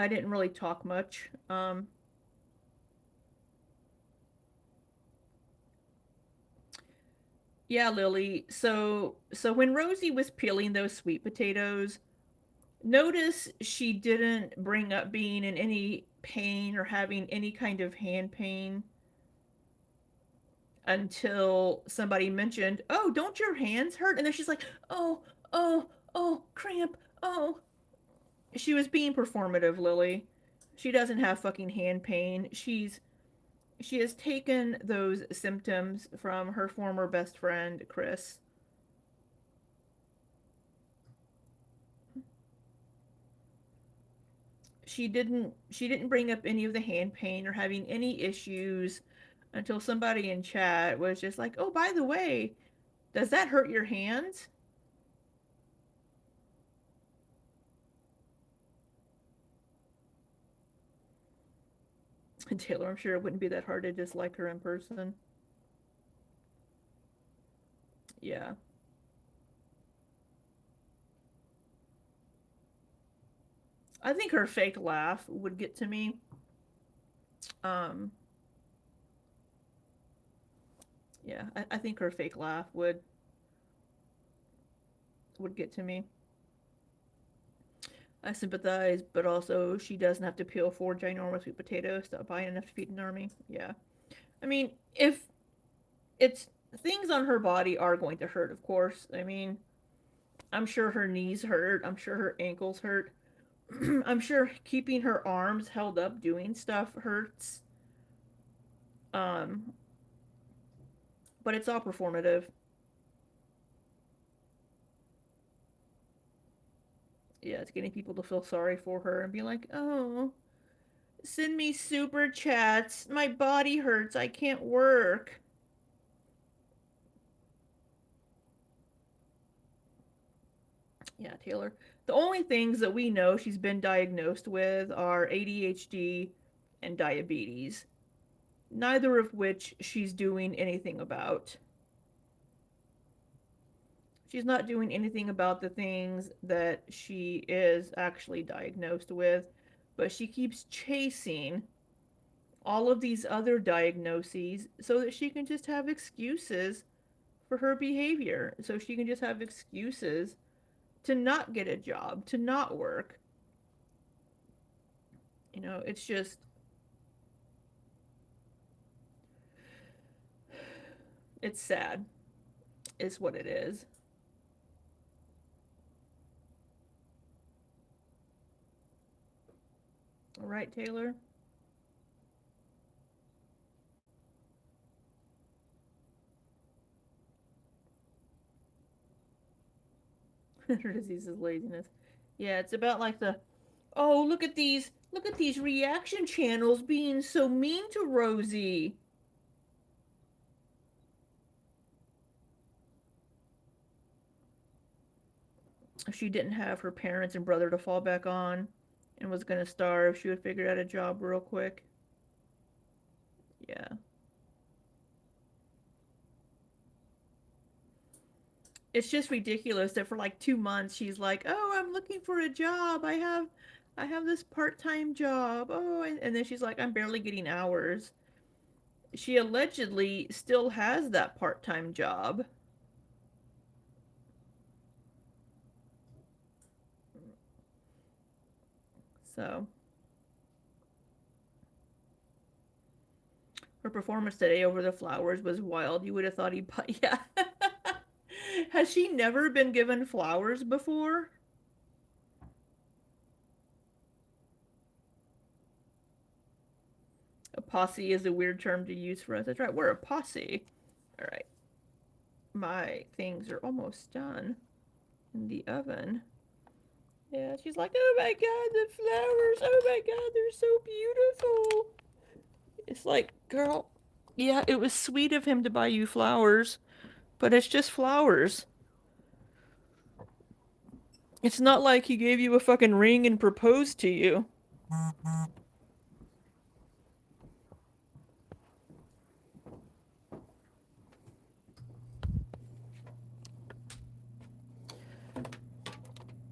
didn't really talk much. Yeah, Lily. So when Rosie was peeling those sweet potatoes, notice she didn't bring up being in any pain or having any kind of hand pain until somebody mentioned, "Oh, don't your hands hurt?" And then she's like, "Oh, oh, oh, cramp. Oh." She was being performative, Lily. She doesn't have fucking hand pain. She has taken those symptoms from her former best friend, Chris. She didn't bring up any of the hand pain or having any issues until somebody in chat was just like, "Oh, by the way, does that hurt your hands?" And Taylor, I'm sure it wouldn't be that hard to dislike her in person. Yeah. I think her fake laugh would get to me. Um, yeah, I think her fake laugh would get to me. I sympathize, but also she doesn't have to peel 4 ginormous sweet potatoes to buy enough to feed an army. Yeah. I mean, if it's things on her body are going to hurt, of course. I mean, I'm sure her knees hurt. I'm sure her ankles hurt. I'm sure keeping her arms held up doing stuff hurts. Um, but it's all performative. Yeah, it's getting people to feel sorry for her and be like, "Oh, send me super chats. My body hurts. I can't work." Yeah, Taylor. The only things that we know she's been diagnosed with are ADHD and diabetes, neither of which she's doing anything about. She's not doing anything about the things that she is actually diagnosed with, but she keeps chasing all of these other diagnoses so that she can just have excuses for her behavior. So she can just have excuses to not get a job, to not work. It's just, it's sad, is what it is. All right, Taylor? Her disease is laziness. Yeah, it's about like oh, look at these reaction channels being so mean to Rosie. If she didn't have her parents and brother to fall back on and was going to starve, she would figure out a job real quick. Yeah. It's just ridiculous that for like 2 months she's like, "Oh, I'm looking for a job. I have this part-time job. Oh," and then she's like, "I'm barely getting hours." She allegedly still has that part-time job. So, her performance today over the flowers was wild. You would have thought he, yeah. Has she never been given flowers before? A posse is a weird term to use for us. That's right, we're a posse. All right. My things are almost done in the oven. Yeah, she's like, "Oh my god, the flowers. Oh my god, they're so beautiful." It's like, girl, yeah, it was sweet of him to buy you flowers, but it's just flowers. It's not like he gave you a fucking ring and proposed to you.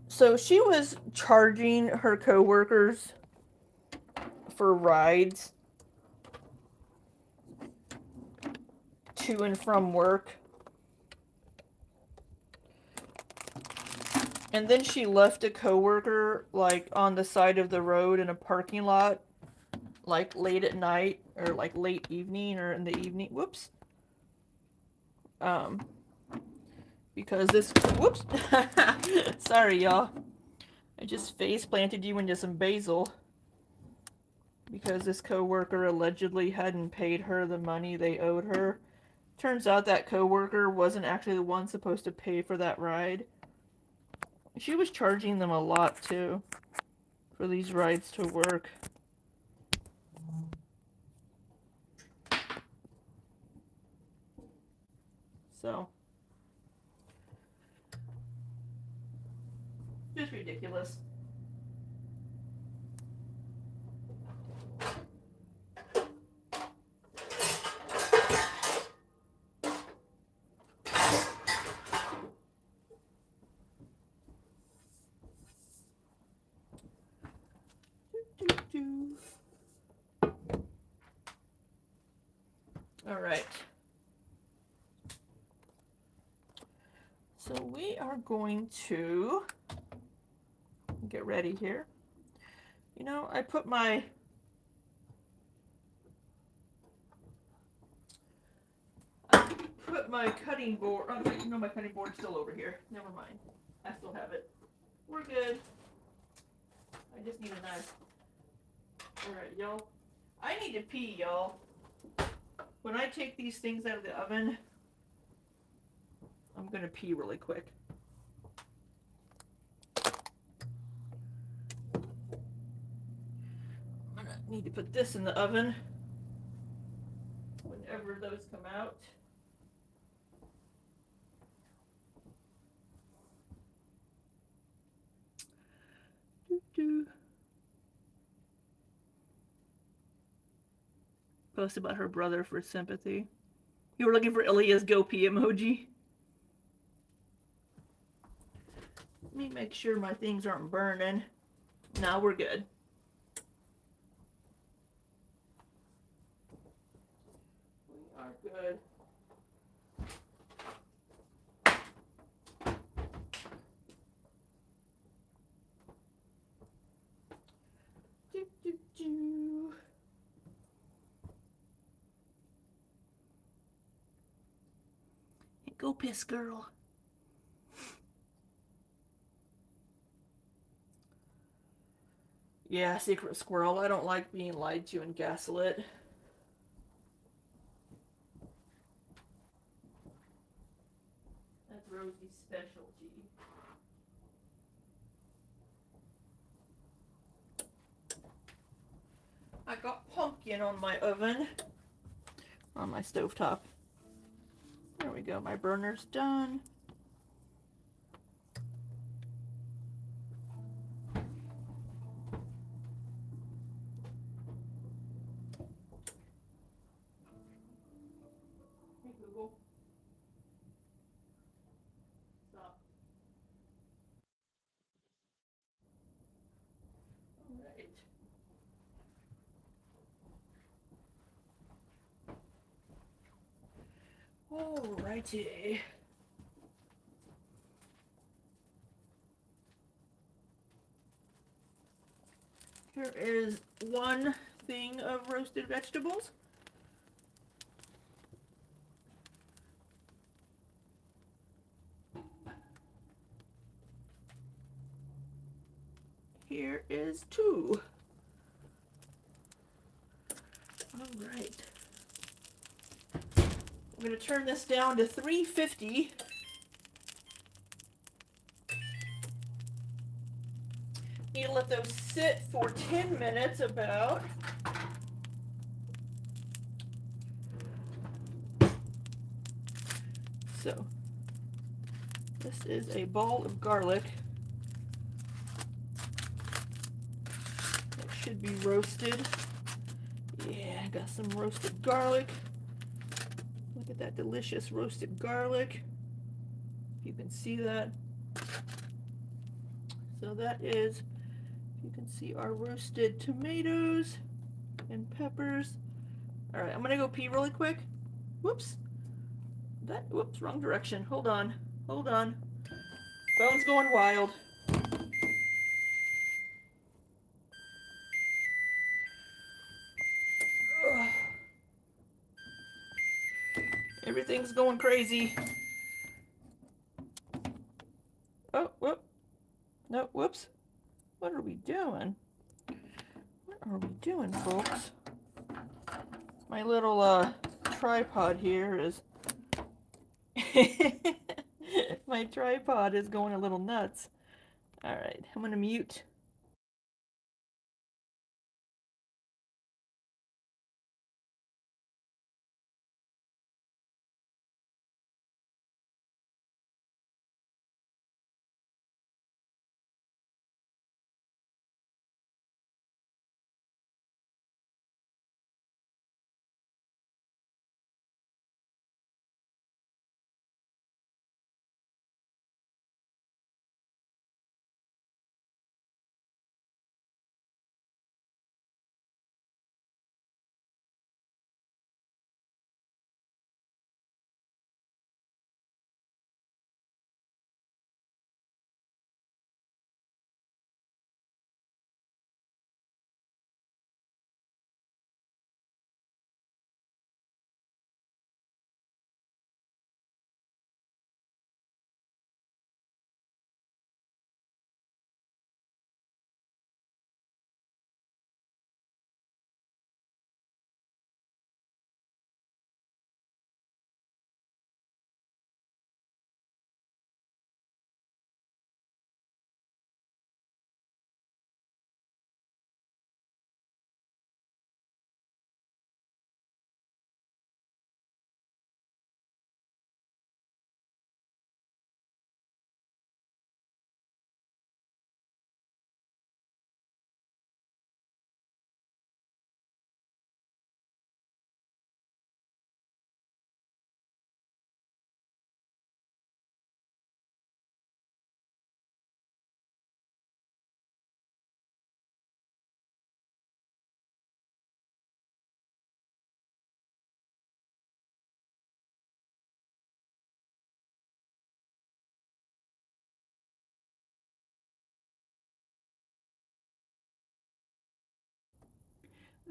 So she was charging her coworkers for rides to and from work. And then she left a coworker like on the side of the road in a parking lot, like late at night or like late evening or in the evening. Whoops. Um, because this, whoops. Sorry, y'all. I just face planted you into some basil because this coworker allegedly hadn't paid her the money they owed her. Turns out that coworker wasn't actually the one supposed to pay for that ride. She was charging them a lot too for these rides to work. So, just ridiculous. All right. So we are going to get ready here. You know, I put my cutting board. Oh, wait, no, my cutting board's still over here. Never mind. I still have it. We're good. I just need a knife. All right, y'all. I need to pee, y'all. When I take these things out of the oven, I'm gonna pee really quick. I'm gonna need to put this in the oven whenever those come out. Post about her brother for sympathy. You were looking for Ilya's go pee emoji. Let me make sure my things aren't burning. Now we're good. We are good. Do, do, do. Go piss, girl. Yeah, secret squirrel. I don't like being lied to and gaslit. That's Rosie's specialty. I got pumpkin on my oven. On my stovetop. There we go. My burner's done. Hey, Google. Alrighty. Here is one thing of roasted vegetables. Here is two. All right. I'm going to turn this down to 350. Need to let those sit for 10 minutes about. So, this is a ball of garlic. It should be roasted. Yeah, got some roasted garlic. Look at that delicious roasted garlic. You can see that. So that is, you can see our roasted tomatoes and peppers. All right, I'm gonna go pee really quick. Whoops. Whoops, wrong direction. Hold on. Hold on. Phone's going wild. Ugh. Everything's going crazy. Oh, whoop. No, whoops. What are we doing? What are we doing, folks? My little tripod here is my tripod is going a little nuts. All right, I'm gonna mute.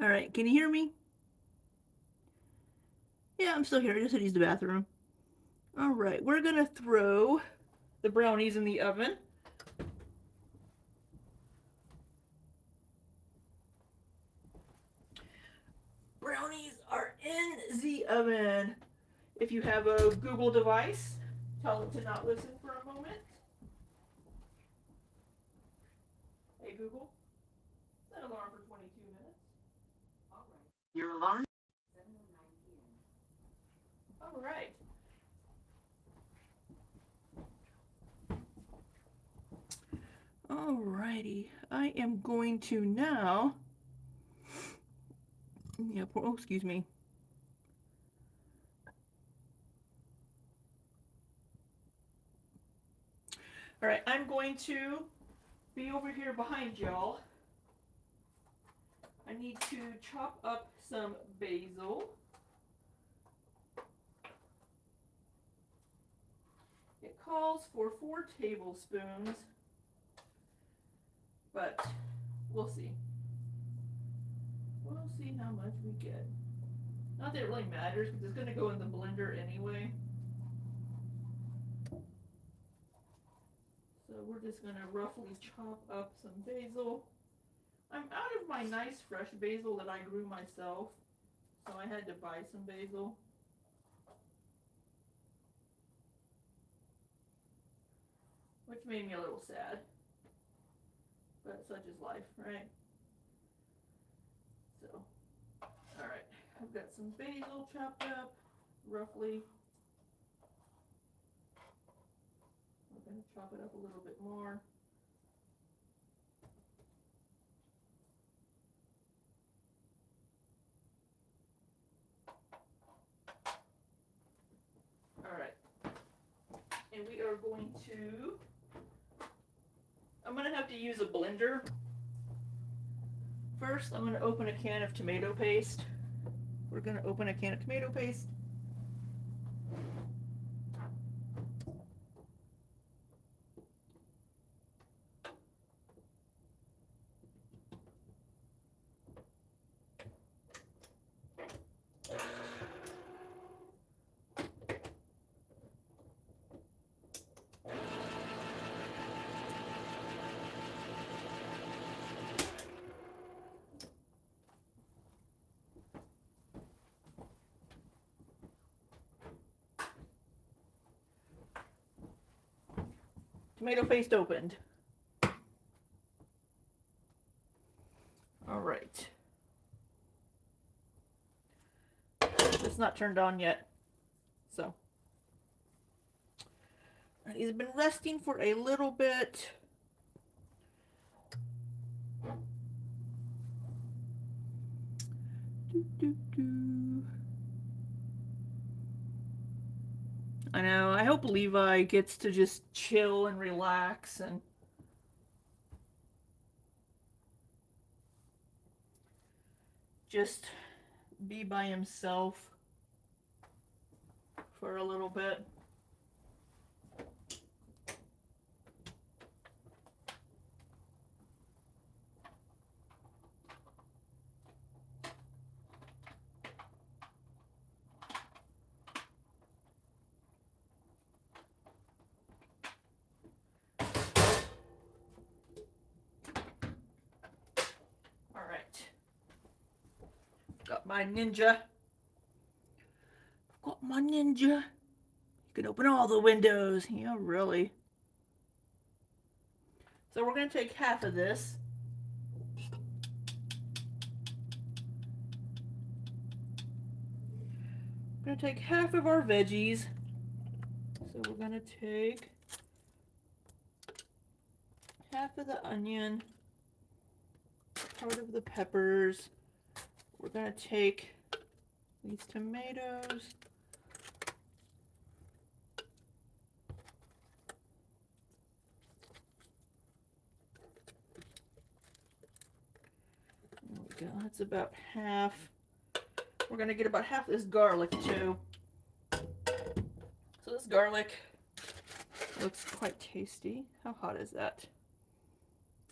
All right, can you hear me? Yeah, I'm still here. I just had to use the bathroom. All right, we're gonna throw the brownies in the oven. Brownies are in the oven. If you have a Google device, tell it to not listen for a moment. Hey Google, set alarm for 22 minutes. All right. Your alarm? 7:09 p.m. All right. Alrighty, I am going to now. Yeah, oh, excuse me. All right, I'm going to be over here behind y'all. I need to chop up some basil. calls for 4 tablespoons, but we'll see. We'll see how much we get. Not that it really matters because it's going to go in the blender anyway. So we're just going to roughly chop up some basil. I'm out of my nice fresh basil that I grew myself, so I had to buy some basil. Which made me a little sad. But such is life, right? So, alright. I've got some basil chopped up, roughly. We're going to chop it up a little bit more. Alright. And we are going to, I'm going to have to use a blender. First, I'm going to open a can of tomato paste. We're going to open a can of tomato paste. Tomato paste opened. All right. It's not turned on yet. So. He's been resting for a little bit. I know. I hope Levi gets to just chill and relax and just be by himself for a little bit. Got my ninja. Got my ninja. You can open all the windows. Yeah, really. So we're going to take half of this. We're going to take half of our veggies. So we're going to take half of the onion, part of the peppers. We're going to take these tomatoes. There we go. That's about half. We're going to get about half this garlic too. So this garlic looks quite tasty. How hot is that?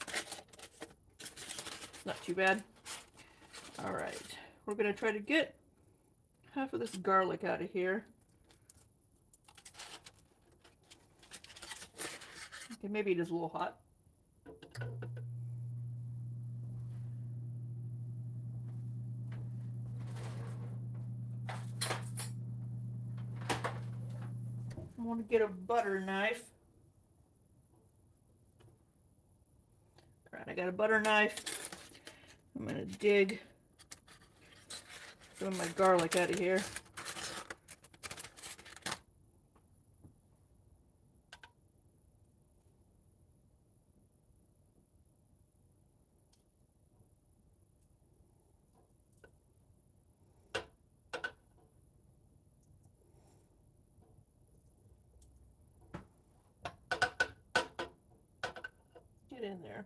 It's not too bad. All right. We're going to try to get half of this garlic out of here. Okay, maybe it is a little hot. I want to get a butter knife. All right, I got a butter knife. I'm going to dig some of my garlic out of here. Get in there.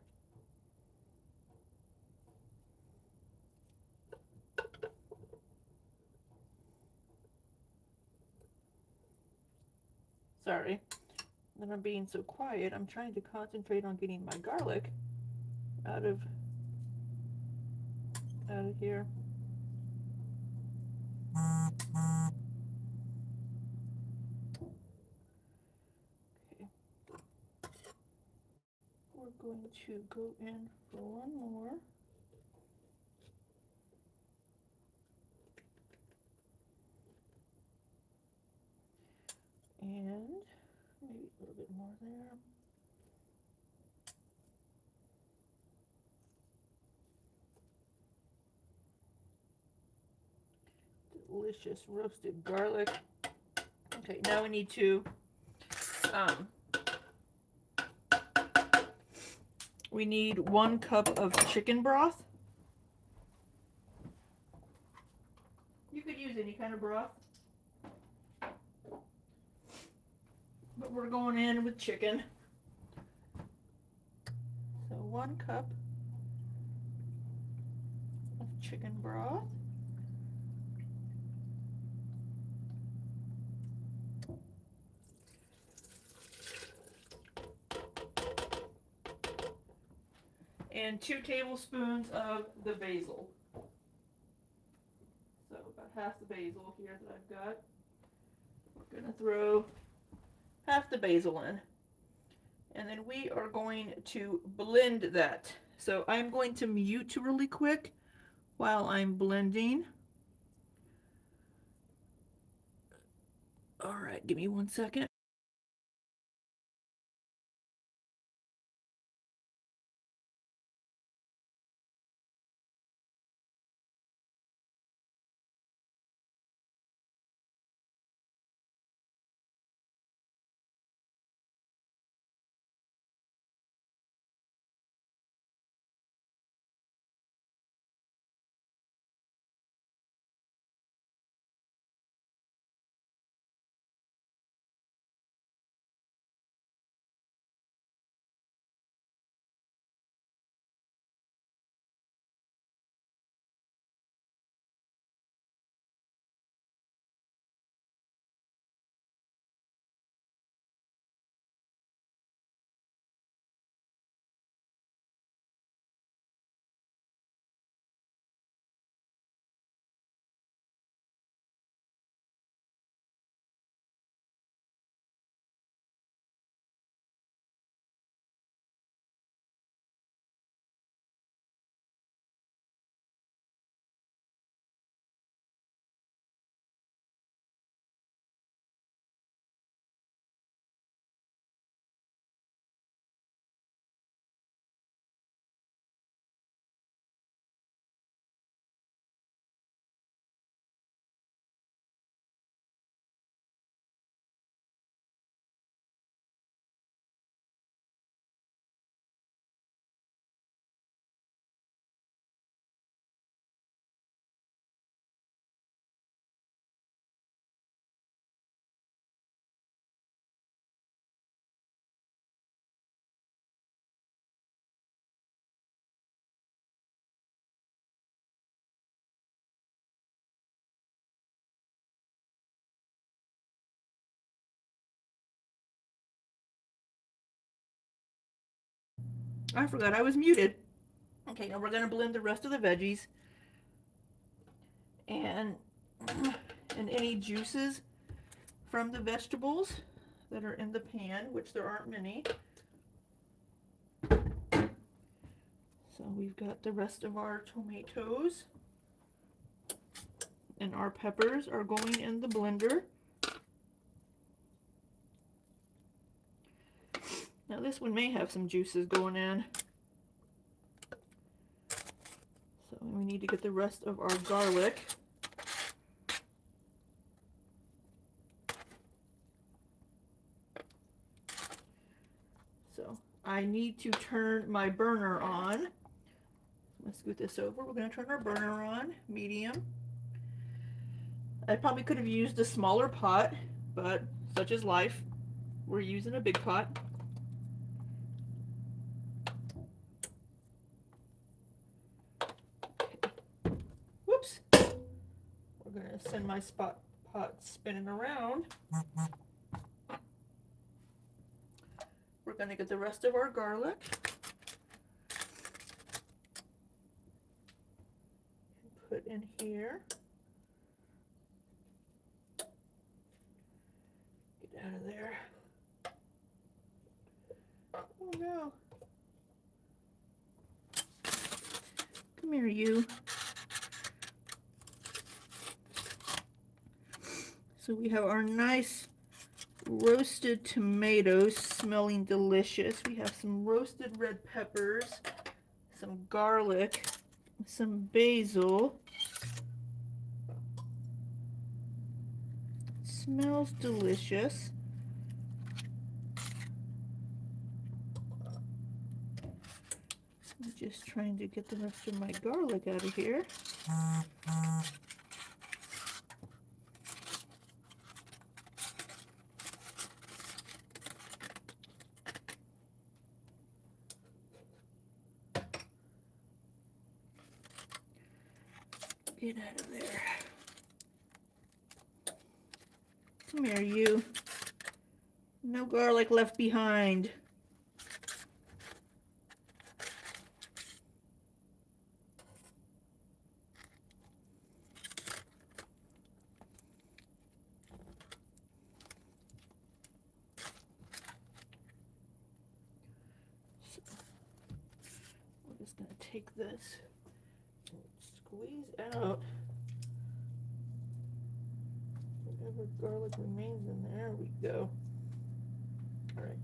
Sorry. And I'm being so quiet, I'm trying to concentrate on getting my garlic out of here. Okay. We're going to go in for one more. And maybe a little bit more there. Delicious roasted garlic. Okay, now we need to we need 1 cup of chicken broth. You could use any kind of broth, but we're going in with chicken. So 1 cup of chicken broth. And 2 tablespoons of the basil. So about half the basil here that I've got. We're gonna throw half the basil in. And then we are going to blend that. So I'm going to mute really quick while I'm blending. All right, give me 1 second. I forgot I was muted. Okay, now we're gonna blend the rest of the veggies and any juices from the vegetables that are in the pan, which there aren't many. So we've got the rest of our tomatoes and our peppers are going in the blender. Now this one may have some juices going in. So we need to get the rest of our garlic. So I need to turn my burner on. Let's scoot this over. We're going to turn our burner on, medium. I probably could have used a smaller pot, but such is life. We're using a big pot. Whoops. We're going to send my pot spinning around. going to get the rest of our garlic. And put in here. Get out of there. Oh no. Come here, you. So we have our nice roasted tomatoes smelling delicious. We have some roasted red peppers, some garlic, some basil. Smells delicious. I'm just trying to get the rest of my garlic out of here. Get out of there. Come here, you. No garlic left behind. So, we're just going to take this and squeeze out whatever garlic remains in there. There we go. All right,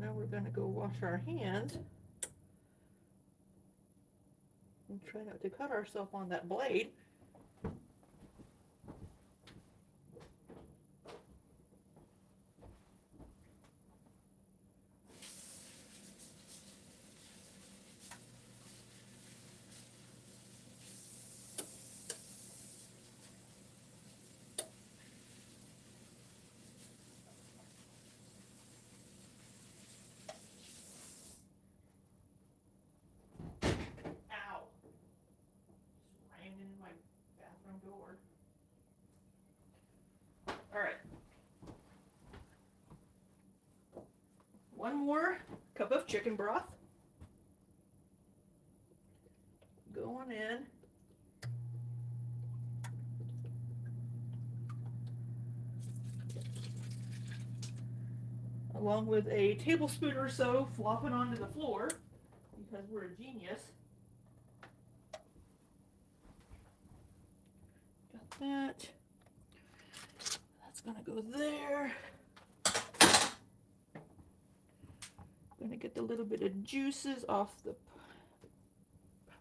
now we're going to go wash our hands and try not to cut ourselves on that blade. Ow! Just rammed into my bathroom door. All right. One more cup of chicken broth. Going in. Along with a tablespoon or so flopping onto the floor because we're a genius. Got that. That's gonna go there. Gonna get the little bit of juices off the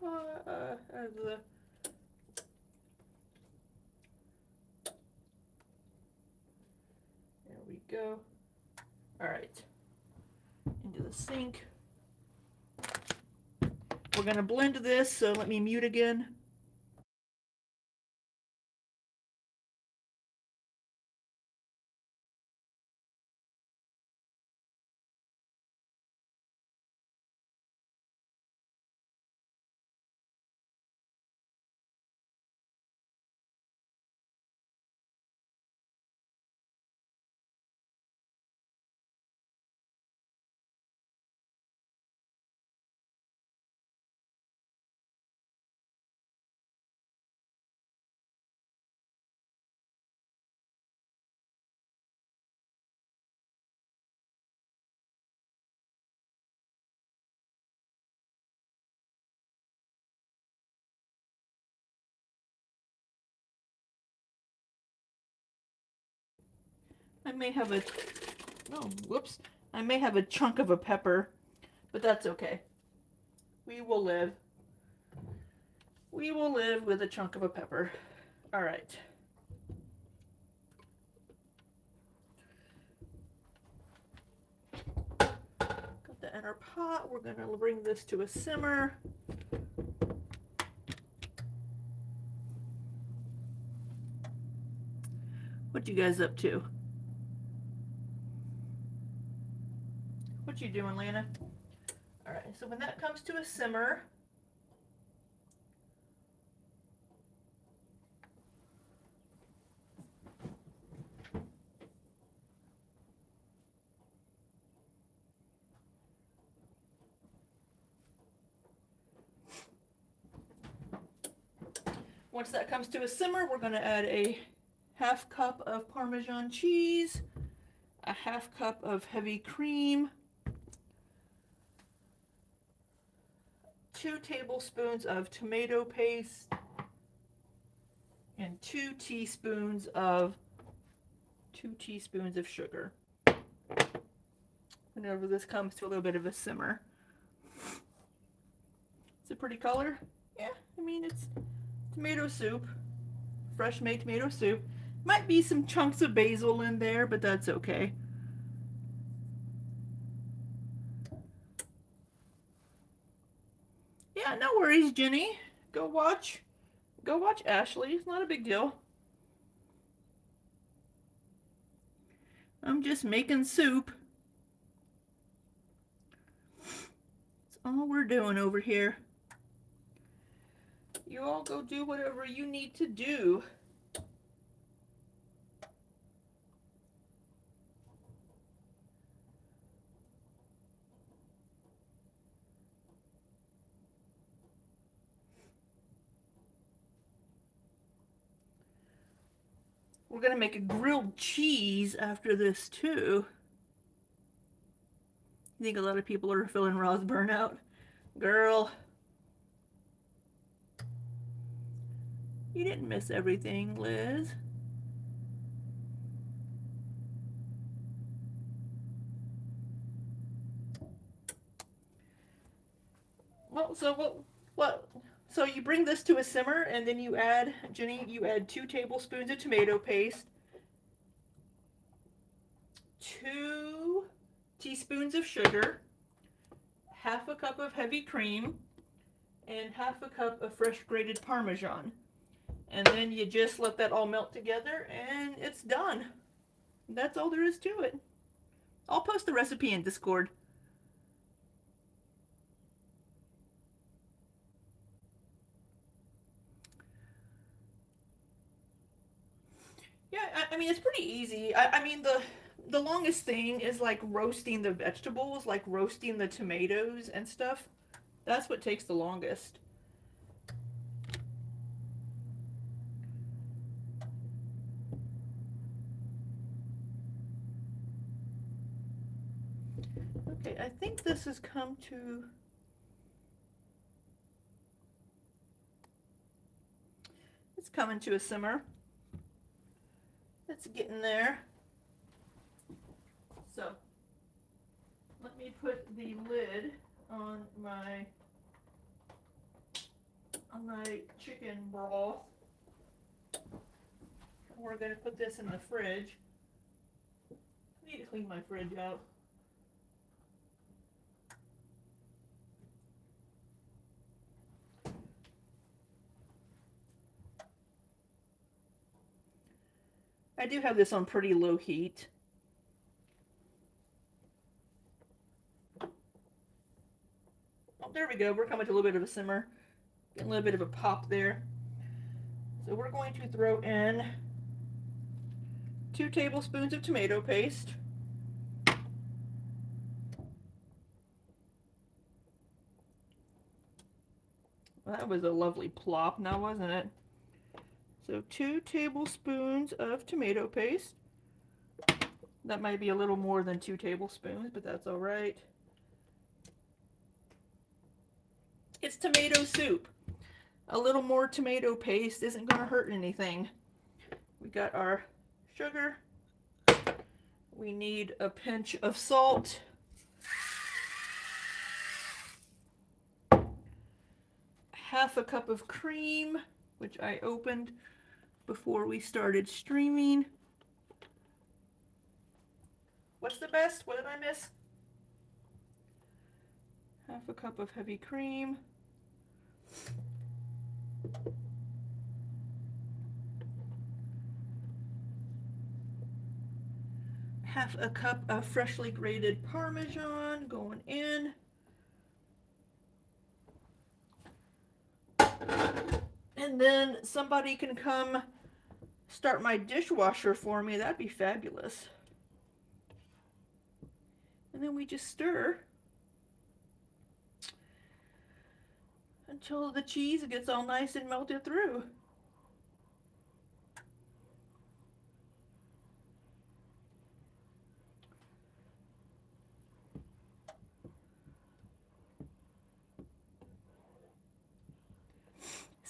there we go. All right, into the sink. We're gonna blend this, so let me mute again. I may have a, oh, whoops. I may have a chunk of a pepper, but that's okay. We will live. We will live with a chunk of a pepper. All right. Got that in our pot. We're gonna bring this to a simmer. What you guys up to? What you doing, Lana? All right, so when that comes to a simmer, Once that comes to a simmer, we're going to add a half cup of Parmesan cheese, a half cup of heavy cream, 2 tablespoons of tomato paste, and 2 teaspoons of sugar. Whenever this comes to a little bit of a simmer. It's a pretty color. Yeah, I mean, it's tomato soup, fresh made tomato soup. Might be some chunks of basil in there, but that's okay. Yeah, no worries, Jenny. Go watch Ashley. It's not a big deal. I'm just making soup. That's all we're doing over here. You all go do whatever you need to do. We're gonna make a grilled cheese after this too. I think a lot of people are feeling Ra's burnout. Girl, you didn't miss everything, Liz. Well, so what? So you bring this to a simmer, and then you add, Jenny, you add 2 tablespoons of tomato paste, 2 teaspoons of sugar, half a cup of heavy cream, and half a cup of fresh grated Parmesan. And then you just let that all melt together, and it's done. That's all there is to it. I'll post the recipe in Discord. Yeah, I mean, it's pretty easy. I mean, the longest thing is like roasting the vegetables, like roasting the tomatoes and stuff. That's what takes the longest. Okay, I think this has come to... It's coming to a simmer. It's getting there. So, let me put the lid on my chicken broth. We're going to put this in the fridge. I need to clean my fridge out. I do have this on pretty low heat. Oh, there we go. We're coming to a little bit of a simmer. Getting a little bit of a pop there. So we're going to throw in 2 tablespoons of tomato paste. Well, that was a lovely plop now, wasn't it? So 2 tablespoons of tomato paste. That might be a little more than 2 tablespoons, but that's all right. It's tomato soup. A little more tomato paste isn't going to hurt anything. We got our sugar. We need a pinch of salt. Half a cup of cream, which I opened before we started streaming. What's the best? What did I miss? Half a cup of heavy cream. Half a cup of freshly grated Parmesan going in. And then somebody can come start my dishwasher for me. That'd be fabulous. And then we just stir until the cheese gets all nice and melted through.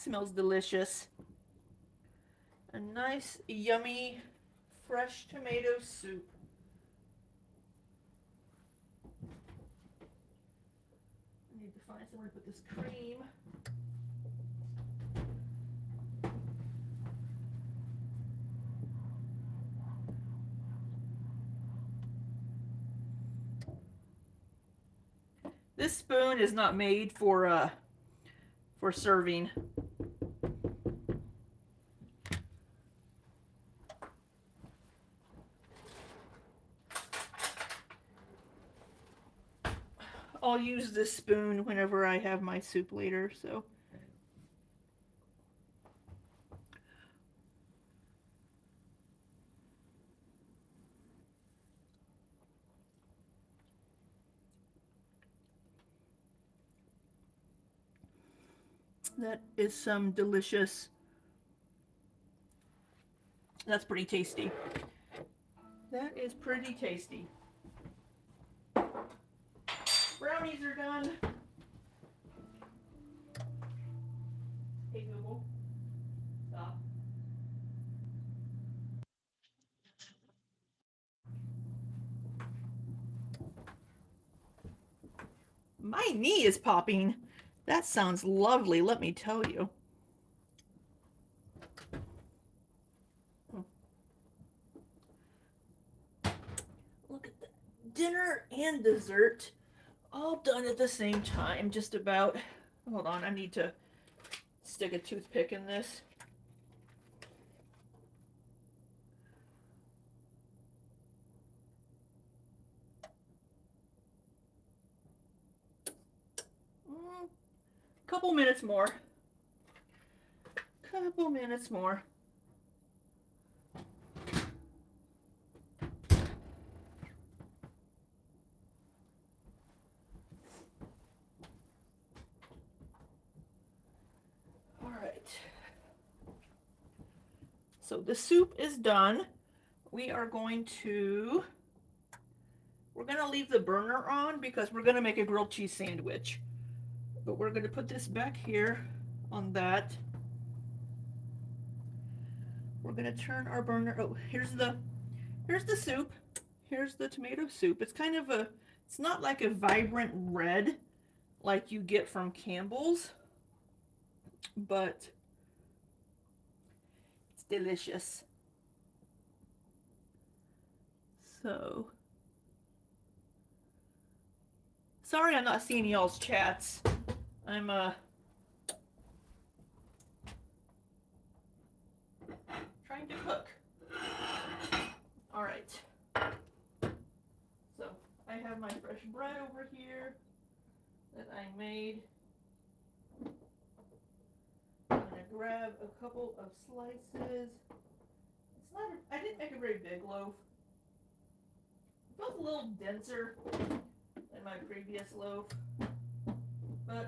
smells delicious. A nice, yummy, fresh tomato soup. I need to find somewhere to put this cream. This spoon is not made for serving. I'll use this spoon whenever I have my soup later, so. That is some delicious, that's pretty tasty. That is pretty tasty. Brownies are done. Hey Google, stop. My knee is popping. That sounds lovely, let me tell you. Look at that. Dinner and dessert all done at the same time, just about. Hold on, I need to stick a toothpick in this. Couple minutes more. Couple minutes more. All right. So the soup is done. We're going to leave the burner on because we're going to make a grilled cheese sandwich. But we're going to put this back here on that. We're going to turn our burner. Oh, here's the soup. Here's the tomato soup. It's kind of it's not like a vibrant red like you get from Campbell's, but it's delicious. So, sorry I'm not seeing y'all's chats. I'm trying to cook. All right. So I have my fresh bread over here that I made. I'm gonna grab a couple of slices. It's not. I didn't make a very big loaf. It feels a little denser than my previous loaf, but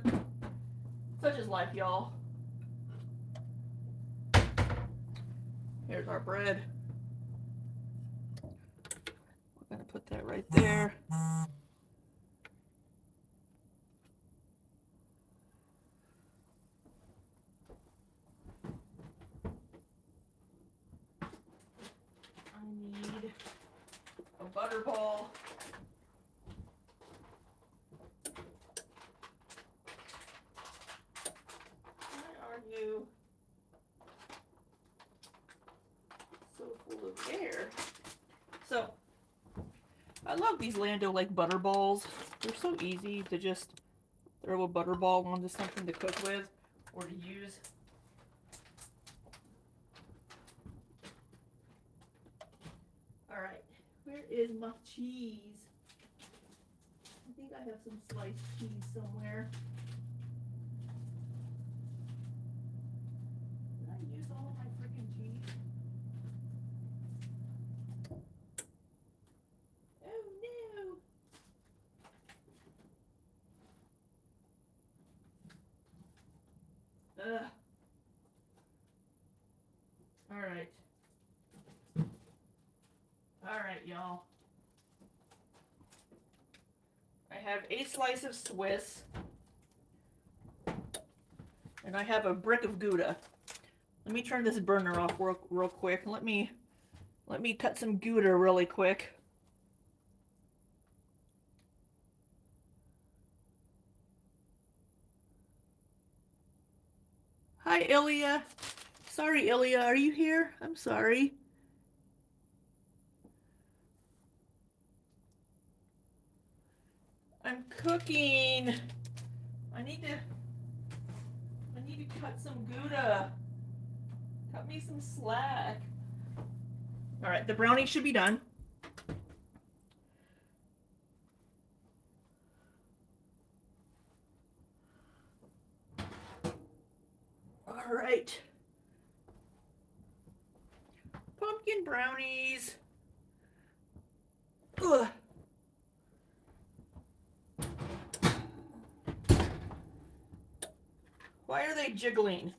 such is life, y'all. Here's our bread. We're gonna put that right there. I need a butter ball. Why are you so full of air? So, I love these Lando Lake butter balls. They're so easy to just throw a butter ball onto something to cook with or to use. All right, where is my cheese? I think I have some sliced cheese somewhere. Did I use all of my freaking cheese? Oh no! Ugh. All right. All right, y'all. I have a slice of Swiss. And I have a brick of Gouda. Let me turn this burner off real quick. Let me cut some Gouda really quick. Hi, Ilya. Sorry, Ilya. Are you here? I'm sorry. I'm cooking. I need to cut some Gouda. Cut me some slack. All right, the brownies should be done. All right. Pumpkin brownies. Ugh. Why are they jiggling?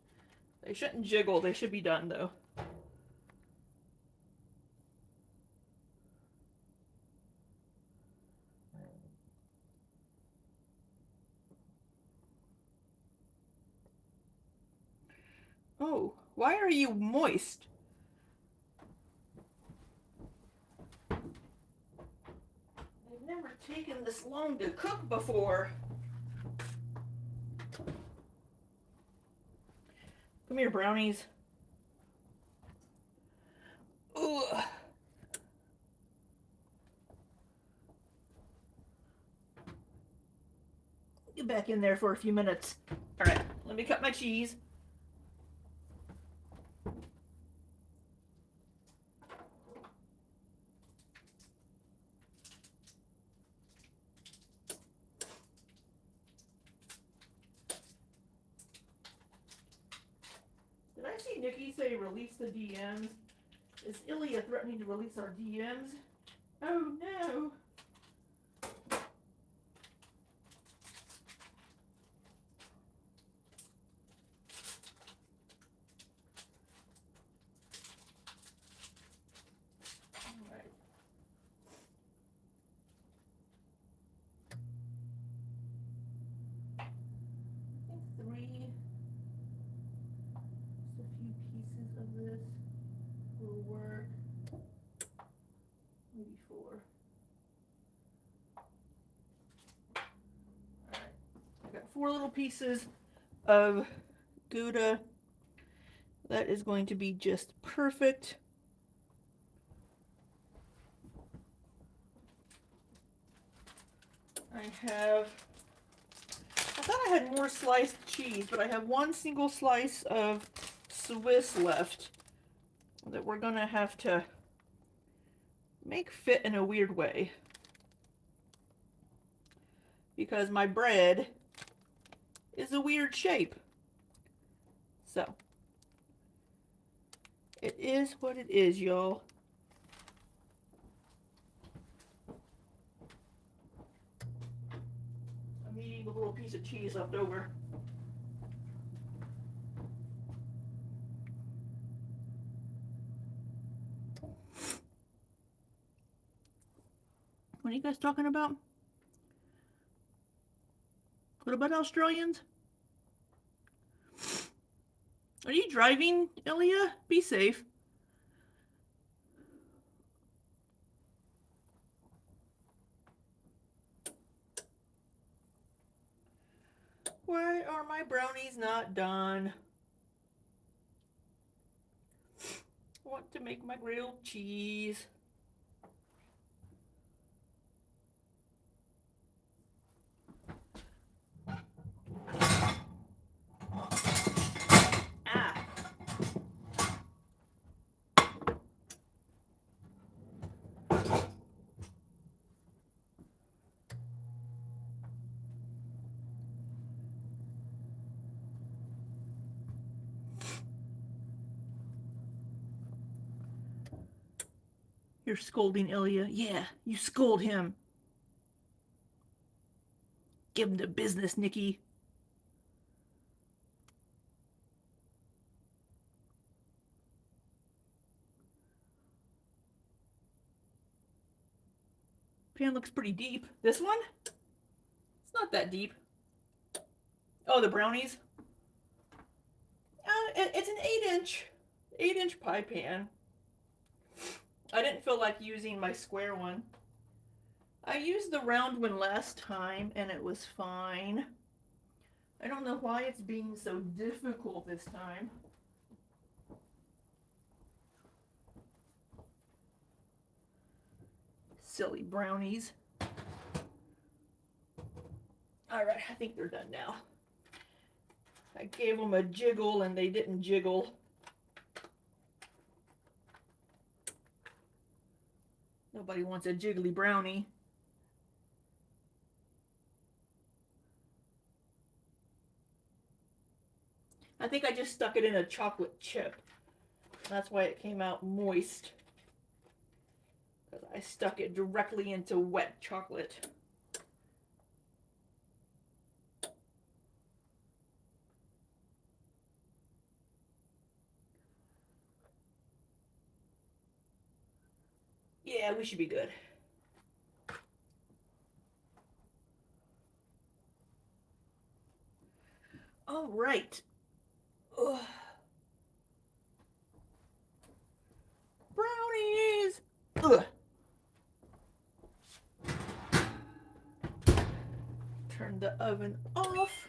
They shouldn't jiggle. They should be done, though. Oh, why are you moist? I've never taken this long to cook before. Come here, brownies. Ugh. Get back in there for a few minutes. All right, let me cut my cheese. Did I see Nikki say release the DMs? Is Ilya threatening to release our DMs? Oh no. Four little pieces of Gouda. That is going to be just perfect. I thought I had more sliced cheese, but I have one single slice of Swiss left that we're gonna have to make fit in a weird way. Because my bread is a weird shape. So, it is what it is, y'all. I'm eating a little piece of cheese left over. What are you guys talking about? What about Australians? Are you driving, Ilya? Be safe. Why are my brownies not done? I want to make my grilled cheese. Ah. You're scolding Ilya. Yeah, you scold him. Give him the business, Nikki. Pan looks pretty deep. This one? It's not that deep. Oh, the brownies? It's an 8-inch pie pan. I didn't feel like using my square one. I used the round one last time and it was fine. I don't know why it's being so difficult this time. Silly brownies. Alright, I think they're done now. I gave them a jiggle and they didn't jiggle. Nobody wants a jiggly brownie. I think I just stuck it in a chocolate chip. That's why it came out moist. Because I stuck it directly into wet chocolate. Yeah, we should be good. All right. Ugh. Brownies! Ugh. Turn the oven off.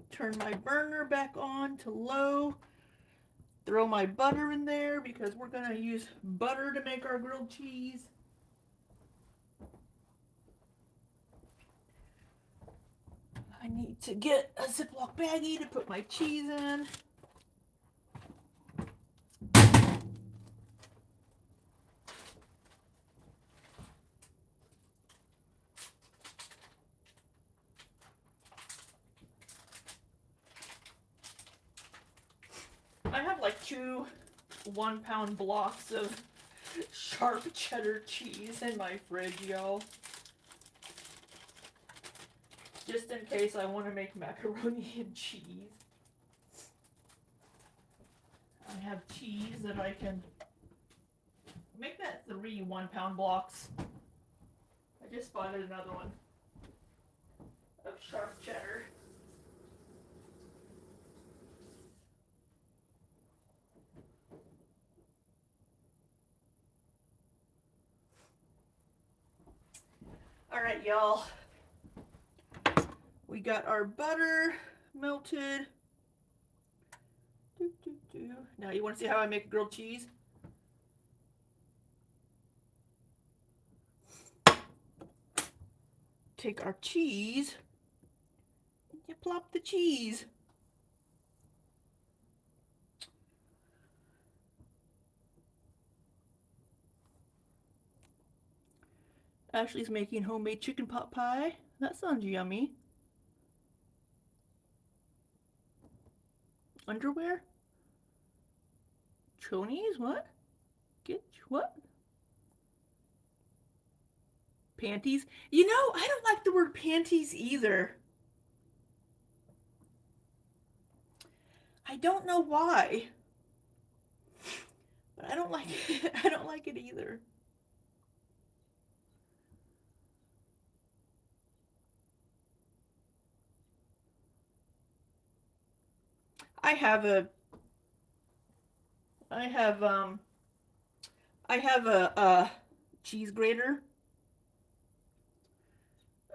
Turn my burner back on to low. Throw my butter in there because we're going to use butter to make our grilled cheese. I need to get a Ziploc baggie to put my cheese in. I have like 2 1-pound blocks of sharp cheddar cheese in my fridge, y'all. Just in case I want to make macaroni and cheese. I have cheese that I can make that 3 1-pound blocks. I just spotted another one of sharp cheddar. All right, y'all. We got our butter melted. Now you want to see how I make grilled cheese? Take our cheese. You plop the cheese. Ashley's making homemade chicken pot pie. That sounds yummy. Underwear? Chonies? What? Get what? Panties? You know, I don't like the word panties either. I don't know why. But I don't like it. I don't like it either. I have a cheese grater,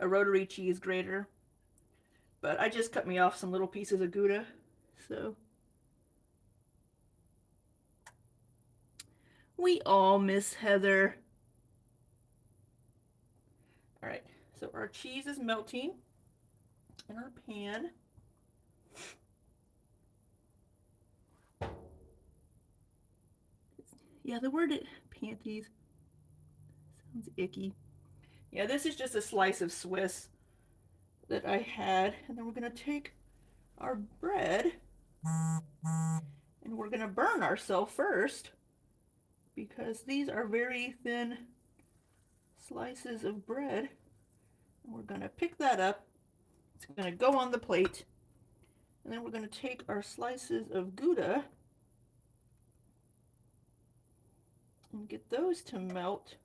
a rotary cheese grater, but I just cut me off some little pieces of Gouda, so we all miss Heather. All right, so our cheese is melting in our pan. Yeah, the word panties sounds icky. Yeah, this is just a slice of Swiss that I had, and then we're gonna take our bread and we're gonna burn ourselves first because these are very thin slices of bread. And we're gonna pick that up. It's gonna go on the plate, and then we're gonna take our slices of Gouda and get those to melt.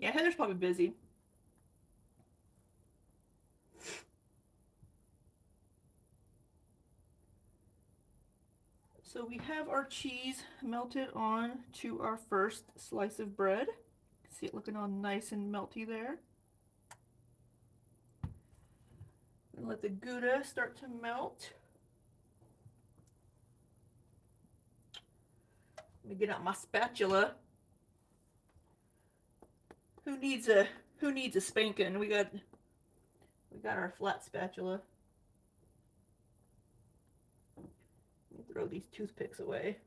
Yeah, Heather's probably busy. So we have our cheese melted on to our first slice of bread. See it looking all nice and melty there. And let the Gouda start to melt. Let me get out my spatula. Who needs a spanking? We got our flat spatula. Let me throw these toothpicks away.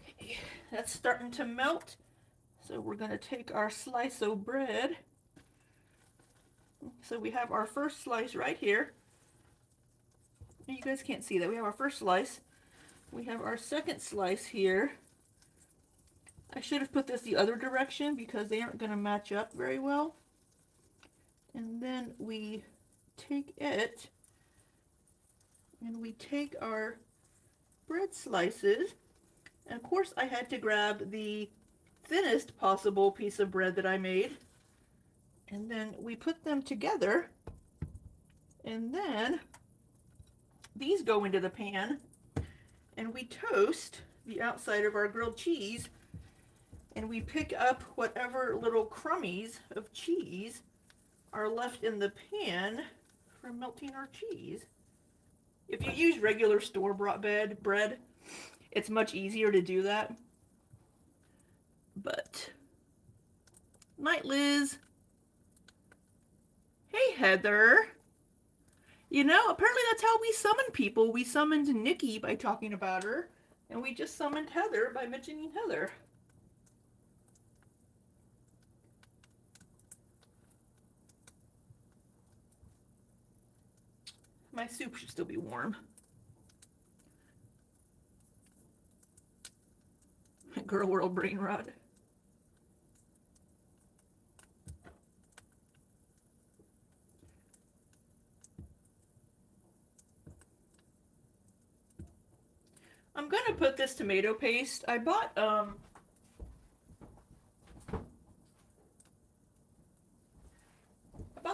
Okay, that's starting to melt. So we're going to take our slice of bread. So we have our first slice right here. You guys can't see that. We have our first slice. We have our second slice here. I should have put this the other direction because they aren't going to match up very well. And then we take it and we take our bread slices. And of course I had to grab the thinnest possible piece of bread that I made. And then we put them together. And then these go into the pan. And we toast the outside of our grilled cheese. And we pick up whatever little crummies of cheese are left in the pan for melting our cheese. If you use regular store-bought bread, it's much easier to do that. But, night, Liz. Hey, Heather. You know, apparently that's how we summon people. We summoned Nikki by talking about her, and we just summoned Heather by mentioning Heather. My soup should still be warm. Girl world brain rot. I'm gonna put this tomato paste. I bought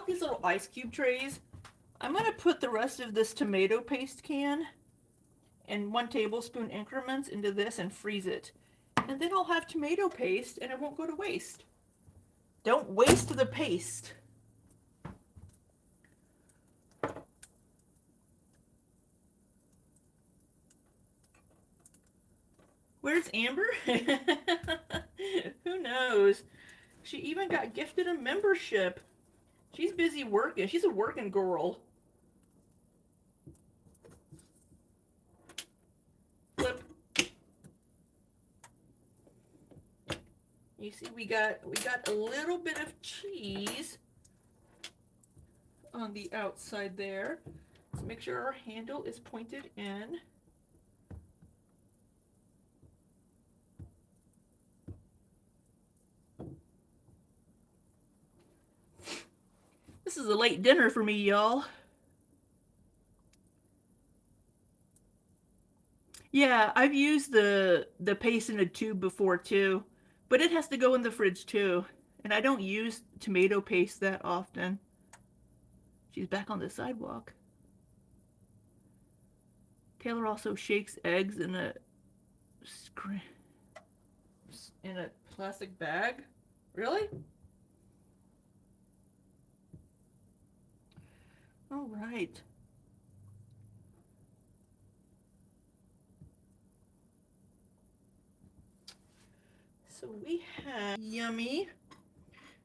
these little ice cube trays. I'm gonna put the rest of this tomato paste can in 1 tablespoon increments into this and freeze it. And then I'll have tomato paste and it won't go to waste. Don't waste the paste. Where's Amber? Who knows? She even got gifted a membership. She's busy working. She's a working girl. Flip. You see, we got a little bit of cheese on the outside there. Let's make sure our handle is pointed in. This is a late dinner for me, y'all. Yeah, I've used the paste in a tube before too, but it has to go in the fridge too. And I don't use tomato paste that often. She's back on the sidewalk. Taylor also shakes eggs in a plastic bag. Really? All right. So we have yummy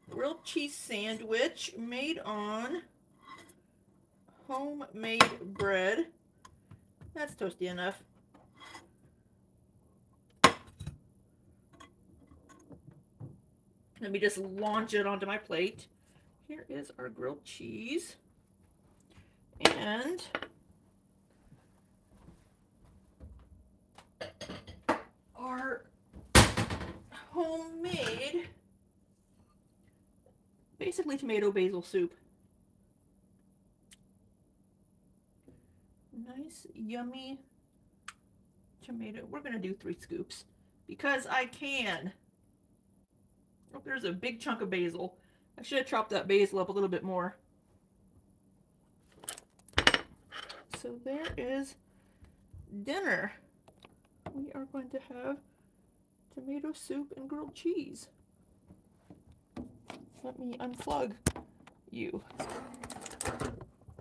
grilled cheese sandwich made on homemade bread. That's toasty enough. Let me just launch it onto my plate. Here is our grilled cheese. And our homemade, basically tomato basil soup. this yummy tomato. We're going to do 3 scoops because I can. Oh, there's a big chunk of basil. I should have chopped that basil up a little bit more. So there is dinner. We are going to have tomato soup and grilled cheese. Let me unplug you.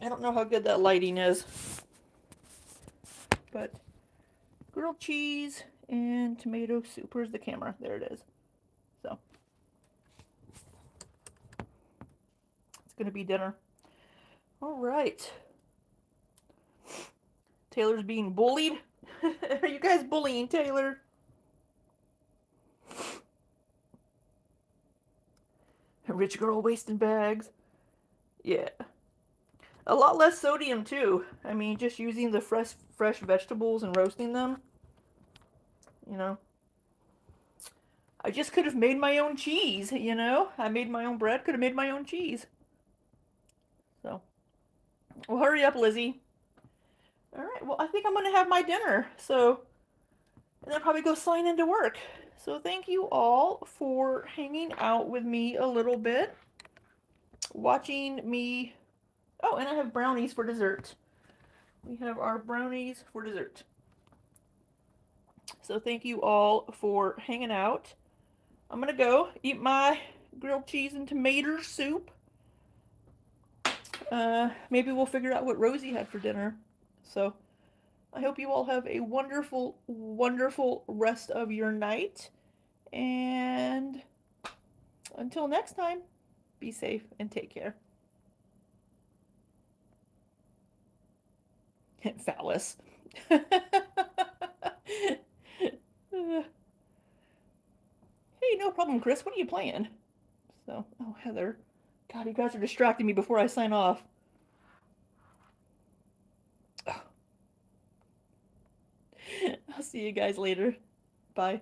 I don't know how good that lighting is, but grilled cheese and tomato soup. Where's the camera? There it is. So it's going to be dinner. All right. Taylor's being bullied. Are you guys bullying Taylor? A rich girl wasting bags. Yeah. A lot less sodium too. I mean, just using the fresh vegetables and roasting them. You know. I just could have made my own cheese, you know? I made my own bread, could have made my own cheese. So, well, hurry up, Lizzie. All right, well, I think I'm going to have my dinner. So, and then probably go sign into work. So thank you all for hanging out with me a little bit. Watching me. Oh, and I have brownies for dessert. We have our brownies for dessert. So thank you all for hanging out. I'm going to go eat my grilled cheese and tomato soup. Maybe we'll figure out what Rosie had for dinner. So I hope you all have a wonderful, wonderful rest of your night. And until next time, be safe and take care. Phallus. Hey, no problem, Chris. What are you playing? So, oh, Heather. God, you guys are distracting me before I sign off. Oh. I'll see you guys later. Bye.